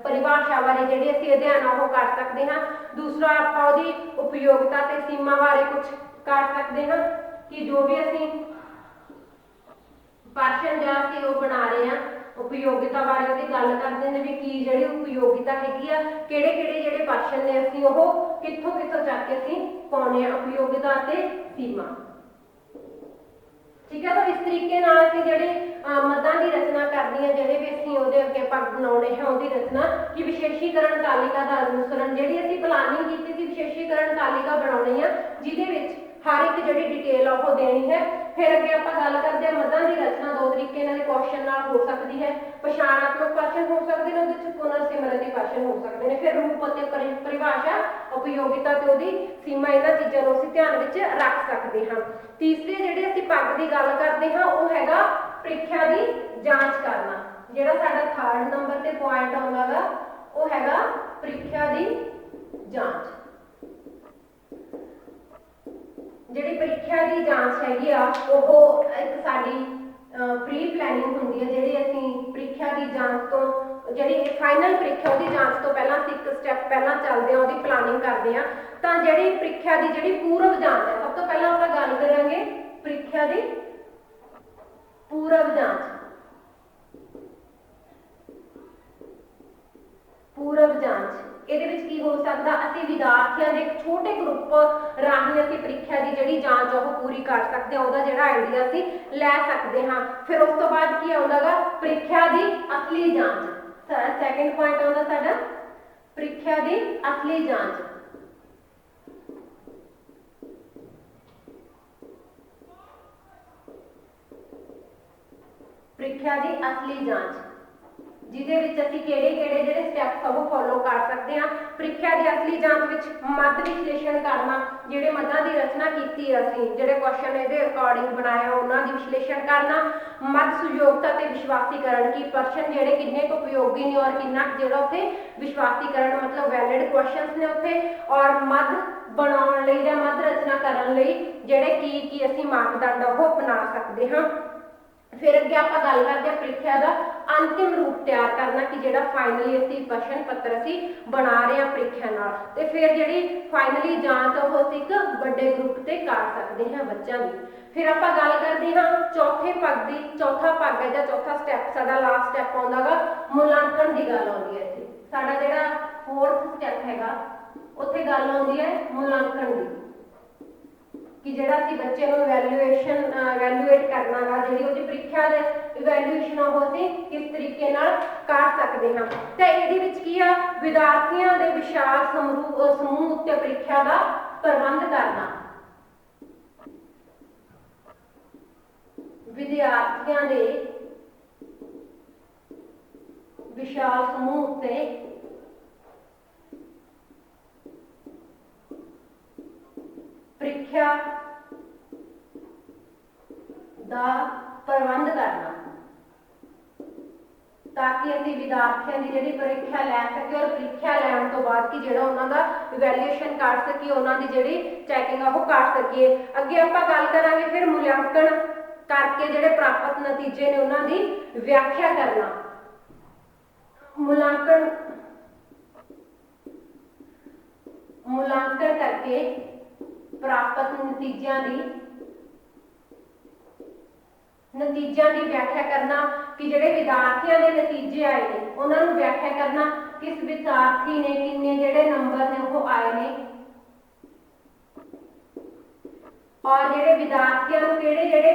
ਪਰਿਭਾਸ਼ਾ ਬਾਰੇ ਜਿਹੜੇ ਅਸੀਂ ਅਧਿਐਨ ਉਹ ਕਰ ਸਕਦੇ ਹਾਂ। ਦੂਸਰਾ ਆਪਾਂ ਉਹਦੀ ਉਪਯੋਗਤਾ ਤੇ ਸੀਮਾ ਬਾਰੇ ਕੁਝ ਕਰ ਸਕਦੇ ਹਾਂ ਕਿ ਜੋ ਵੀ ਅਸੀਂ ਪ੍ਰਸ਼ਨ ਜਾਂ ਅਸੀਂ ਉਹ ਬਣਾ ਰਹੇ ਹਾਂ ਉਪਯੋਗਤਾ ਬਾਰੇ ਉਹਦੀ ਗੱਲ ਕਰਦੇ ਨੇ ਵੀ ਕੀ ਜਿਹੜੀ ਉਪਯੋਗਤਾ ਹੈਗੀ ਆ, ਕਿਹੜੇ ਕਿਹੜੇ ਜਿਹੜੇ ਪ੍ਰਸ਼ਨ ਨੇ ਅਸੀਂ ਉਹ ਕਿੱਥੋਂ ਕਿੱਥੋਂ ਚੱਕ ਕੇ ਅਸੀਂ ਪਾਉਣੇ ਆ, ਉਪਯੋਗਤਾ ਤੇ ਸੀਮਾ। ਠੀਕ ਹੈ, ਤਾਂ ਇਸ ਤਰੀਕੇ ਨਾਲ ਅਸੀਂ ਜਿਹੜੇ ਮੱਦਾਂ ਦੀ ਰਚਨਾ ਕਰਨੀ ਹੈ, ਜਿਹੜੇ ਵੀ ਅਸੀਂ ਉਹਦੇ ਅੱਗੇ ਪੱਗ ਬਣਾਉਣੇ ਹੈ ਉਹਦੀ ਰਚਨਾ ਕਿ ਵਿਸ਼ੇਸ਼ੀਕਰਨ ਤਾਲਿਕਾ ਦਾ ਅਨੁਸਰਨ, ਜਿਹੜੀ ਅਸੀਂ ਪਲਾਨਿੰਗ ਕੀਤੀ ਸੀ ਵਿਸ਼ੇਸ਼ੀਕਰਨ ਤਾਲਿਕਾ ਬਣਾਉਣੀ ਆ ਜਿਹਦੇ ਵਿੱਚ हर एक जी डिटेल वो देनी है। फिर अगे आप गल करते हैं मद्दां की रचना दो तरीके क्वेश्चन हो सकती है, पछाणात्मक प्रश्न हो सकते हैं, पुनर सिमरती प्रश्न हो सकते हैं। फिर रूप और परिभाषा, उपयोगिता ते उहदी सीमा, इन्हां चीज़ों को असीं ध्यान विच रख सकते हैं। तीसरी जिहड़ी असीं पग की गल करते हैं वो हैगा प्रीख्या की जांच करना। जिहड़ा साडा थर्ड नंबर ते पॉइंट आउंदा गा वो हैगा प्रीख्या की जांच। ਜਿਹੜੀ ਪ੍ਰੀਖਿਆ ਦੀ ਜਾਂਚ ਹੈਗੀ ਆ ਉਹ ਇੱਕ ਸਾਡੀ ਪ੍ਰੀ ਪਲੈਨਿੰਗ ਹੁੰਦੀ ਹੈ। ਜਿਹੜੀ ਅਸੀਂ ਪ੍ਰੀਖਿਆ ਦੀ ਜਾਂਚ ਤੋਂ ਜਿਹੜੀ ਫਾਈਨਲ ਪ੍ਰੀਖਿਆ ਉਹਦੀ ਜਾਂਚ ਤੋਂ ਪਹਿਲਾਂ ਅਸੀਂ ਇੱਕ ਸਟੈਪ ਪਹਿਲਾਂ ਚੱਲਦੇ ਹਾਂ, ਉਹਦੀ ਪਲਾਨਿੰਗ ਕਰਦੇ ਹਾਂ। ਤਾਂ ਜਿਹੜੀ ਪ੍ਰੀਖਿਆ ਦੀ ਜਿਹੜੀ ਪੂਰਵ ਜਾਂਚ ਹੈ, ਸਭ ਤੋਂ ਪਹਿਲਾਂ ਆਪਾਂ ਗੱਲ ਕਰਾਂਗੇ ਪ੍ਰੀਖਿਆ ਦੀ ਪੂਰਵ ਜਾਂਚ। ਪੂਰਵ ਜਾਂਚ ਇਹਦੇ ਵਿੱਚ ਕੀ ਹੋ ਸਕਦਾ, ਅਸੀਂ ਵਿਦਿਆਰਥੀਆਂ ਦੇ ਇੱਕ ਛੋਟੇ ਗਰੁੱਪ ਰਾਹੀਂ ਅਸੀਂ ਪ੍ਰੀਖਿਆ ਦੀ ਜਿਹੜੀ ਜਾਂਚ ਉਹ ਪੂਰੀ ਕਰ ਸਕਦੇ ਹਾਂ, ਉਹਦਾ ਜਿਹੜਾ ਆਈਡੀਆ ਅਸੀਂ ਲੈ ਸਕਦੇ ਹਾਂ। ਫਿਰ ਉਸ ਤੋਂ ਬਾਅਦ ਕੀ ਆਉਂਦਾਗਾ ਪ੍ਰੀਖਿਆ ਦੀ ਅਸਲੀ ਜਾਂਚ। ਸੈਕੰਡ ਪੁਆਇੰਟ ਆਉਂਦਾ ਸਾਡਾ ਪ੍ਰੀਖਿਆ ਦੀ ਅਸਲੀ ਜਾਂਚ। ਪ੍ਰੀਖਿਆ ਦੀ ਅਸਲੀ ਜਾਂਚ ਜਿਹਦੇ ਵਿੱਚ ਅਸੀਂ ਕਿਹੜੇ-ਕਿਹੜੇ ਜਿਹੜੇ ਸਟੈਪਸ ਉਹ ਫੋਲੋ ਕਰ ਸਕਦੇ ਹਾਂ। ਪ੍ਰੀਖਿਆ ਦੀ ਅਸਲੀ ਜਾਂਚ ਵਿੱਚ ਮੱਧ ਵਿਸ਼ਲੇਸ਼ਣ ਕਰਨਾ, ਜਿਹੜੇ ਮੱਦਾਂ ਦੀ ਰਚਨਾ ਕੀਤੀ ਅਸੀਂ, ਜਿਹੜੇ ਕੁਐਸਚਨ ਇਹਦੇ ਅਕੋਰਡਿੰਗ ਬਣਾਏ ਉਹਨਾਂ ਦੀ ਵਿਸ਼ਲੇਸ਼ਣ ਕਰਨਾ। ਮੱਧ ਸੁਯੋਗਤਾ ਤੇ ਵਿਸ਼ਵਾਸੀਕਰਨ ਕਿ ਪ੍ਰਸ਼ਨ ਜਿਹੜੇ ਕਿੰਨੇ ਕੁ ਉਪਯੋਗੀ ਨੇ ਔਰ ਕਿੰਨਾ ਜਿਹੜਾ ਉੱਥੇ ਵਿਸ਼ਵਾਸੀਕਰਨ ਮਤਲਬ ਵੈਲਿਡ ਕੁਐਸਚਨਸ ਨੇ ਉੱਥੇ, ਔਰ ਮੱਧ ਬਣਾਉਣ ਲਈ ਜਾਂ ਮੱਧ ਰਚਨਾ ਕਰਨ ਲਈ ਜਿਹੜੇ ਕੀ ਅਸੀਂ ਮਾਪਦੰਡ ਉਹ ਅਪਣਾ ਸਕਦੇ ਹਾਂ। फिर अगे आप गल करते हैं प्रीख्या का अंतिम रूप तैयार करना कि जो फाइनली असी प्रश्न पत्र असी बना रहे हैं प्रीख्या नाल, ते फिर जी फाइनली जांच वो असी एक बड़े ग्रुप से कर सकते हैं बच्चों की। फिर आप गल करते हैं चौथे पग की, चौथा पग है या चौथा स्टैप साडा लास्ट स्टैप आउंदा गा मूल्यांकन की गल आउंदी है। इत्थे साडा जिहड़ा फोर्थ स्टैप हैगा उत्थे गल आउंदी है मूल्यांकन की। ਕਿ ਜਿਹੜਾ ਅਸੀਂ ਬੱਚੇ ਨੂੰ ਇਵੈਲੂਏਟ ਕਰਨਾ ਗਾ, ਜਿਹੜੀ ਉਹਦੀ ਪ੍ਰੀਖਿਆ ਦੇ ਇਵੈਲੂਏਸ਼ਨ ਆ ਉਹ ਅਸੀਂ ਕਿਸ ਤਰੀਕੇ ਨਾਲ ਕਰ ਸਕਦੇ ਹਾਂ। ਤੇ ਇਹਦੇ ਵਿੱਚ ਕੀ ਆ, ਵਿਦਿਆਰਥੀਆਂ ਦੇ ਵਿਸ਼ਾਲ ਸਮੂਹ ਉੱਤੇ ਪ੍ਰੀਖਿਆ ਦਾ ਪ੍ਰਬੰਧ ਕਰਨਾ। ਵਿਦਿਆਰਥੀਆਂ ਦੇ ਵਿਸ਼ਾਲ ਸਮੂਹ ਉੱਤੇ ਪ੍ਰੀਖਿਆ ਦਾ ਪ੍ਰਬੰਧ ਕਰਨਾ, ਤਾਂ ਕਿ ਅਸੀਂ ਵਿਦਿਆਰਥੀਆਂ ਦੀ ਜਿਹੜੀ ਪ੍ਰੀਖਿਆ ਲੈ ਸਕੀਏ ਔਰ ਪ੍ਰੀਖਿਆ ਲੈਣ ਤੋਂ ਬਾਅਦ ਕਿ ਜਿਹੜਾ ਉਹਨਾਂ ਦਾ ਇਵੈਲੂਏਸ਼ਨ ਕਰ ਸਕੀਏ, ਉਹਨਾਂ ਦੀ ਜਿਹੜੀ ਚੈਕਿੰਗ ਆ ਉਹ ਕਰ ਸਕੀਏ। ਅੱਗੇ ਆਪਾਂ ਗੱਲ ਕਰਾਂਗੇ ਫਿਰ ਮੁਲਾਂਕਣ ਕਰਕੇ ਜਿਹੜੇ ਪ੍ਰਾਪਤ ਨਤੀਜੇ ਨੇ ਉਹਨਾਂ ਦੀ ਵਿਆਖਿਆ ਕਰਨਾ। ਮੁਲਾਂਕਣ ਕਰਕੇ ਪ੍ਰਾਪਤ ਨਤੀਜਿਆਂ ਦੀ ਵਿਆਖਿਆ ਕਰਨਾ ਕਿ ਜਿਹੜੇ ਵਿਦਿਆਰਥੀਆਂ ਦੇ ਨਤੀਜੇ ਆਏ ਨੇ ਉਹਨਾਂ ਨੂੰ ਵਿਆਖਿਆ ਕਰਨਾ, ਕਿਸ ਵਿਦਿਆਰਥੀ ਨੇ ਕਿੰਨੇ ਜਿਹੜੇ ਨੰਬਰ ਨੇ ਉਹ ਆਏ ਨੇ, ਔਰ ਜਿਹੜੇ ਵਿਦਿਆਰਥੀਆਂ ਨੂੰ ਕਿਹੜੇ ਜਿਹੜੇ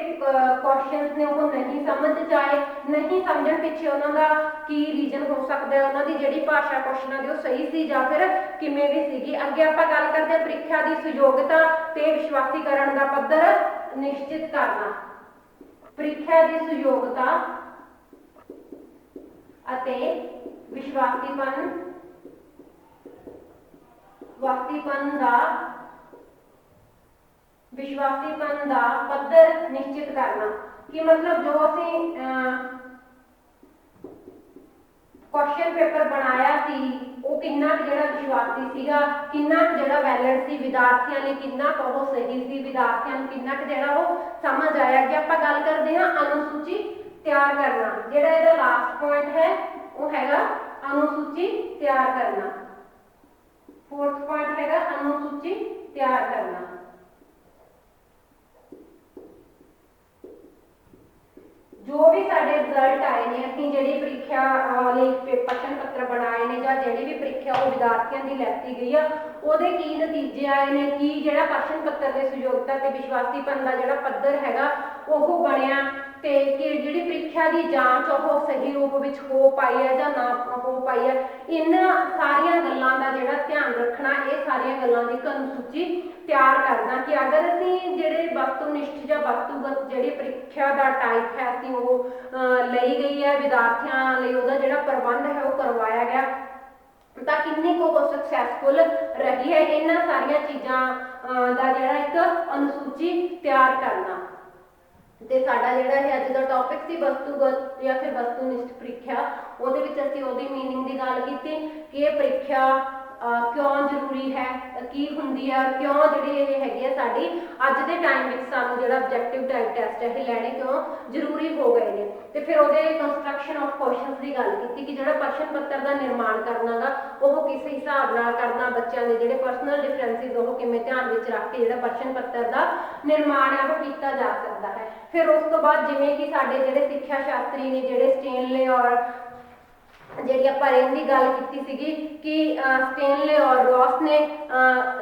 ਕੁਐਸਚਨਸ ਨੇ ਉਹ ਨਹੀਂ ਸਮਝ ਚ ਆਏ, ਨਹੀਂ ਸਮਝਣ ਪਿੱਛੇ ਉਹਨਾਂ ਦਾ ਕੀ ਰੀਜ਼ਨ ਹੋ ਸਕਦਾ ਹੈ, ਉਹਨਾਂ ਦੀ ਜਿਹੜੀ ਭਾਸ਼ਾ ਕੁਐਸਚਨਾਂ ਦੀ ਉਹ ਸਹੀ ਸੀ ਜਾਂ ਫਿਰ ਕਿਵੇਂ ਵੀ ਸੀਗੀ। ਅੱਗੇ ਆਪਾਂ ਗੱਲ ਕਰਦੇ ਹਾਂ ਪ੍ਰੀਖਿਆ ਦੀ ਸੁਯੋਗਤਾ ਤੇ ਵਿਸ਼ਵਾਸੀਕਰਨ ਦਾ ਪੱਧਰ ਨਿਸ਼ਚਿਤ ਕਰਨਾ। ਪ੍ਰੀਖਿਆ ਦੀ ਸੁਯੋਗਤਾ ਅਤੇ ਵਿਸ਼ਵਾਸੀਕਰਨ ਦਾ ਪੱਧਰ ਨਿਸ਼ਚਿਤ ਕਰਨਾ ਕਿ ਮਤਲਬ ਜੋ ਅਸੀਂ ਕੁਐਸਚਨ ਪੇਪਰ ਬਣਾਇਆ ਸੀ ਉਹ ਕਿੰਨਾ ਜਿਹੜਾ ਵਿਸ਼ਵਾਸੀ ਸੀਗਾ, ਕਿੰਨਾ ਜਿਹੜਾ ਵੈਲਿਡ ਸੀ, ਵਿਦਿਆਰਥੀਆਂ ਲਈ ਕਿੰਨਾ ਉਹ ਸਹੀ ਸੀ, ਵਿਦਿਆਰਥੀਆਂ ਨੂੰ ਕਿੰਨਾ ਜਿਹੜਾ ਉਹ ਸਮਝ ਆਇਆ। ਕਿ ਆਪਾਂ ਗੱਲ ਕਰਦੇ ਹਾਂ ਅਨੁਸੂਚੀ ਤਿਆਰ ਕਰਨਾ, ਜਿਹੜਾ ਇਹਦਾ ਲਾਸਟ ਪੁਆਇੰਟ ਹੈ ਉਹ ਹੈਗਾ ਅਨੁਸੂਚੀ ਤਿਆਰ ਕਰਨਾ। ਫੋਰਥ ਪੁਆਇੰਟ ਹੈਗਾ ਅਨੁਸੂਚੀ ਤਿਆਰ ਕਰਨਾ। ਜੋ ਵੀ ਸਾਡੇ ਰਿਜ਼ਲਟ ਆਏ ਨੇ, ਅਸੀਂ ਜਿਹੜੀ ਪ੍ਰੀਖਿਆ ਲਈ ਪ੍ਰਸ਼ਨ ਪੱਤਰ ਬਣਾਏ ਨੇ ਜਾਂ ਜਿਹੜੀ ਵੀ ਪ੍ਰੀਖਿਆ ਉਹ ਵਿਦਿਆਰਥੀਆਂ ਦੀ ਲੈਤੀ ਗਈ ਆ ਉਹਦੇ ਕੀ ਨਤੀਜੇ ਆਏ ਨੇ, ਕੀ ਜਿਹੜਾ ਪ੍ਰਸ਼ਨ ਪੱਤਰ ਦੇ ਸੁਯੋਗਤਾ ਤੇ ਵਿਸ਼ਵਾਸੀਪਨ ਦਾ ਜਿਹੜਾ ਪੱਧਰ ਹੈਗਾ ਉਹ ਬਣਿਆ, ਤੇ ਕਿ ਜਿਹੜੀ ਪ੍ਰੀਖਿਆ ਦੀ ਜਾਂਚ ਉਹ ਸਹੀ ਰੂਪ ਵਿੱਚ ਹੋ ਪਾਈ ਹੈ ਜਾਂ ਨਾ ਹੋ ਪਾਈ ਹੈ, ਇਹਨਾਂ ਸਾਰੀਆਂ ਗੱਲਾਂ ਦਾ ਜਿਹੜਾ ਧਿਆਨ ਰੱਖਣਾ, ਇਹ ਸਾਰੀਆਂ ਗੱਲਾਂ ਦੀ ਇੱਕ ਅਨੁਸੂਚੀ ਤਿਆਰ ਕਰਨਾ। ਕਿ ਅਗਰ ਅਸੀਂ ਜਿਹੜੇ ਵਸਤੂਨਿਸ਼ਠ ਜਾਂ ਵਸਤੂਗਤ ਜਿਹੜੀ ਪ੍ਰੀਖਿਆ ਦਾ ਟਾਈਪ ਹੈ ਅਸੀਂ ਉਹ ਲਈ ਗਈ ਹੈ, ਵਿਦਿਆਰਥੀਆਂ ਲਈ ਉਹਦਾ ਜਿਹੜਾ ਪ੍ਰਬੰਧ ਹੈ ਉਹ ਕਰਵਾਇਆ ਗਿਆ, ਤਾਂ ਕਿੰਨੀ ਕੁ ਉਹ ਸਕਸੈਸਫੁਲ ਰਹੀ ਹੈ, ਇਹਨਾਂ ਸਾਰੀਆਂ ਚੀਜ਼ਾਂ ਦਾ ਜਿਹੜਾ ਇੱਕ ਅਨੁਸੂਚੀ ਤਿਆਰ ਕਰਨਾ। ਤੇ ਸਾਡਾ ਜਿਹੜਾ ਇਹ ਅੱਜ ਦਾ ਟੌਪਿਕ ਸੀ ਵਸਤੂਗਤ ਜਾਂ ਫਿਰ ਵਸਤੂਨਿਸ਼ਠ ਪ੍ਰੀਖਿਆ, ਉਹਦੇ ਵਿੱਚ ਅਸੀਂ ਉਹਦੀ ਮੀਨਿੰਗ ਦੀ ਗੱਲ ਕੀਤੀ ਕਿ ਇਹ ਪ੍ਰੀਖਿਆ ਕਿਉਂ ਜ਼ਰੂਰੀ ਹੈ, ਕੀ ਹੁੰਦੀ ਹੈ, ਕਿਉਂ ਜਿਹੜੀ ਇਹ ਹੈਗੀ ਹੈ ਸਾਡੀ ਅੱਜ ਦੇ ਟਾਈਮ ਵਿੱਚ ਸਾਨੂੰ ਜਿਹੜਾ ਆਬਜੈਕਟਿਵ ਟਾਈਪ ਟੈਸਟ ਹੈ ਇਹ ਲੈਣੇ ਕਿਉਂ ਜ਼ਰੂਰੀ ਹੋ ਗਏ ਨੇ। ਤੇ ਫਿਰ ਉਹਦੇ ਕੰਸਟਰਕਸ਼ਨ ਆਫ ਕੁਐਸਚਨਸ ਦੀ ਗੱਲ ਕੀਤੀ ਕਿ ਜਿਹੜਾ ਪ੍ਰਸ਼ਨ ਪੱਤਰ ਦਾ ਨਿਰਮਾਣ ਕਰਨਾ ਗਾ ਉਹ ਕਿਸ ਹਿਸਾਬ ਨਾਲ ਕਰਨਾ, ਬੱਚਿਆਂ ਦੇ ਜਿਹੜੇ ਪਰਸਨਲ ਡਿਫਰੈਂਸਿਸ ਉਹ ਕਿਵੇਂ ਧਿਆਨ ਵਿੱਚ ਰੱਖ ਕੇ ਜਿਹੜਾ ਪ੍ਰਸ਼ਨ ਪੱਤਰ ਦਾ ਨਿਰਮਾਣ ਹੈ ਉਹ ਕੀਤਾ ਜਾ ਸਕਦਾ ਹੈ। ਫਿਰ ਉਸ ਤੋਂ ਬਾਅਦ ਜਿਵੇਂ ਕਿ ਸਾਡੇ ਜਿਹੜੇ ਸਿੱਖਿਆ ਸ਼ਾਸਤਰੀ ਨੇ ਜਿਹੜੇ ਸਟੇਨਲੇ ਔਰ ਜਿਹੜੀ ਆਪਾਂ ਰੇਨ ਦੀ ਗੱਲ ਕੀਤੀ ਸੀਗੀ ਕਿ ਸਟੇਨਲੇ ਔਰ ਰੌਸ ਨੇ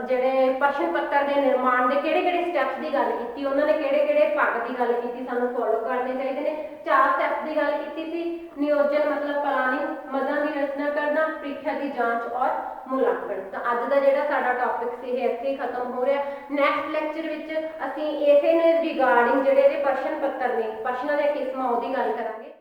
ਜਿਹੜੇ ਪ੍ਰਸ਼ਨ ਪੱਤਰ ਦੇ ਨਿਰਮਾਣ ਦੇ ਕਿਹੜੇ ਸਟੈਪਸ ਦੀ ਗੱਲ ਕੀਤੀ, ਉਹਨਾਂ ਨੇ ਕਿਹੜੇ ਭਾਗ ਦੀ ਗੱਲ ਕੀਤੀ ਸਾਨੂੰ ਫੋਲੋ ਕਰਨੇ ਚਾਹੀਦੇ ਨੇ। 4 ਸਟੈਪਸ ਦੀ ਗੱਲ ਕੀਤੀ ਸੀ, ਨਿਯੋਜਨ ਮਤਲਬ ਪਲਾਨਿੰਗ, ਮਦਾਂ ਦੀ ਰਚਨਾ ਕਰਨਾ, ਪ੍ਰੀਖਿਆ ਦੀ ਜਾਂਚ ਔਰ ਮੁਲਾਂਕਣ। ਤਾਂ ਅੱਜ ਦਾ ਜਿਹੜਾ ਸਾਡਾ ਟੌਪਿਕ ਸੀ ਇਹ ਇੱਥੇ ਹੀ ਖਤਮ ਹੋ ਰਿਹਾ। ਨੈਕਸਟ ਲੈਕਚਰ ਵਿੱਚ ਅਸੀਂ ਇਸੇ ਨੇ ਰਿਗਾਰਡਿੰਗ ਜਿਹੜੇ ਇਹਦੇ ਪ੍ਰਸ਼ਨ ਪੱਤਰ ਨੇ, ਪ੍ਰਸ਼ਨਾਂ ਦੀਆਂ ਕਿਸਮਾਂ ਉਹਦੀ ਗੱਲ ਕਰਾਂਗੇ।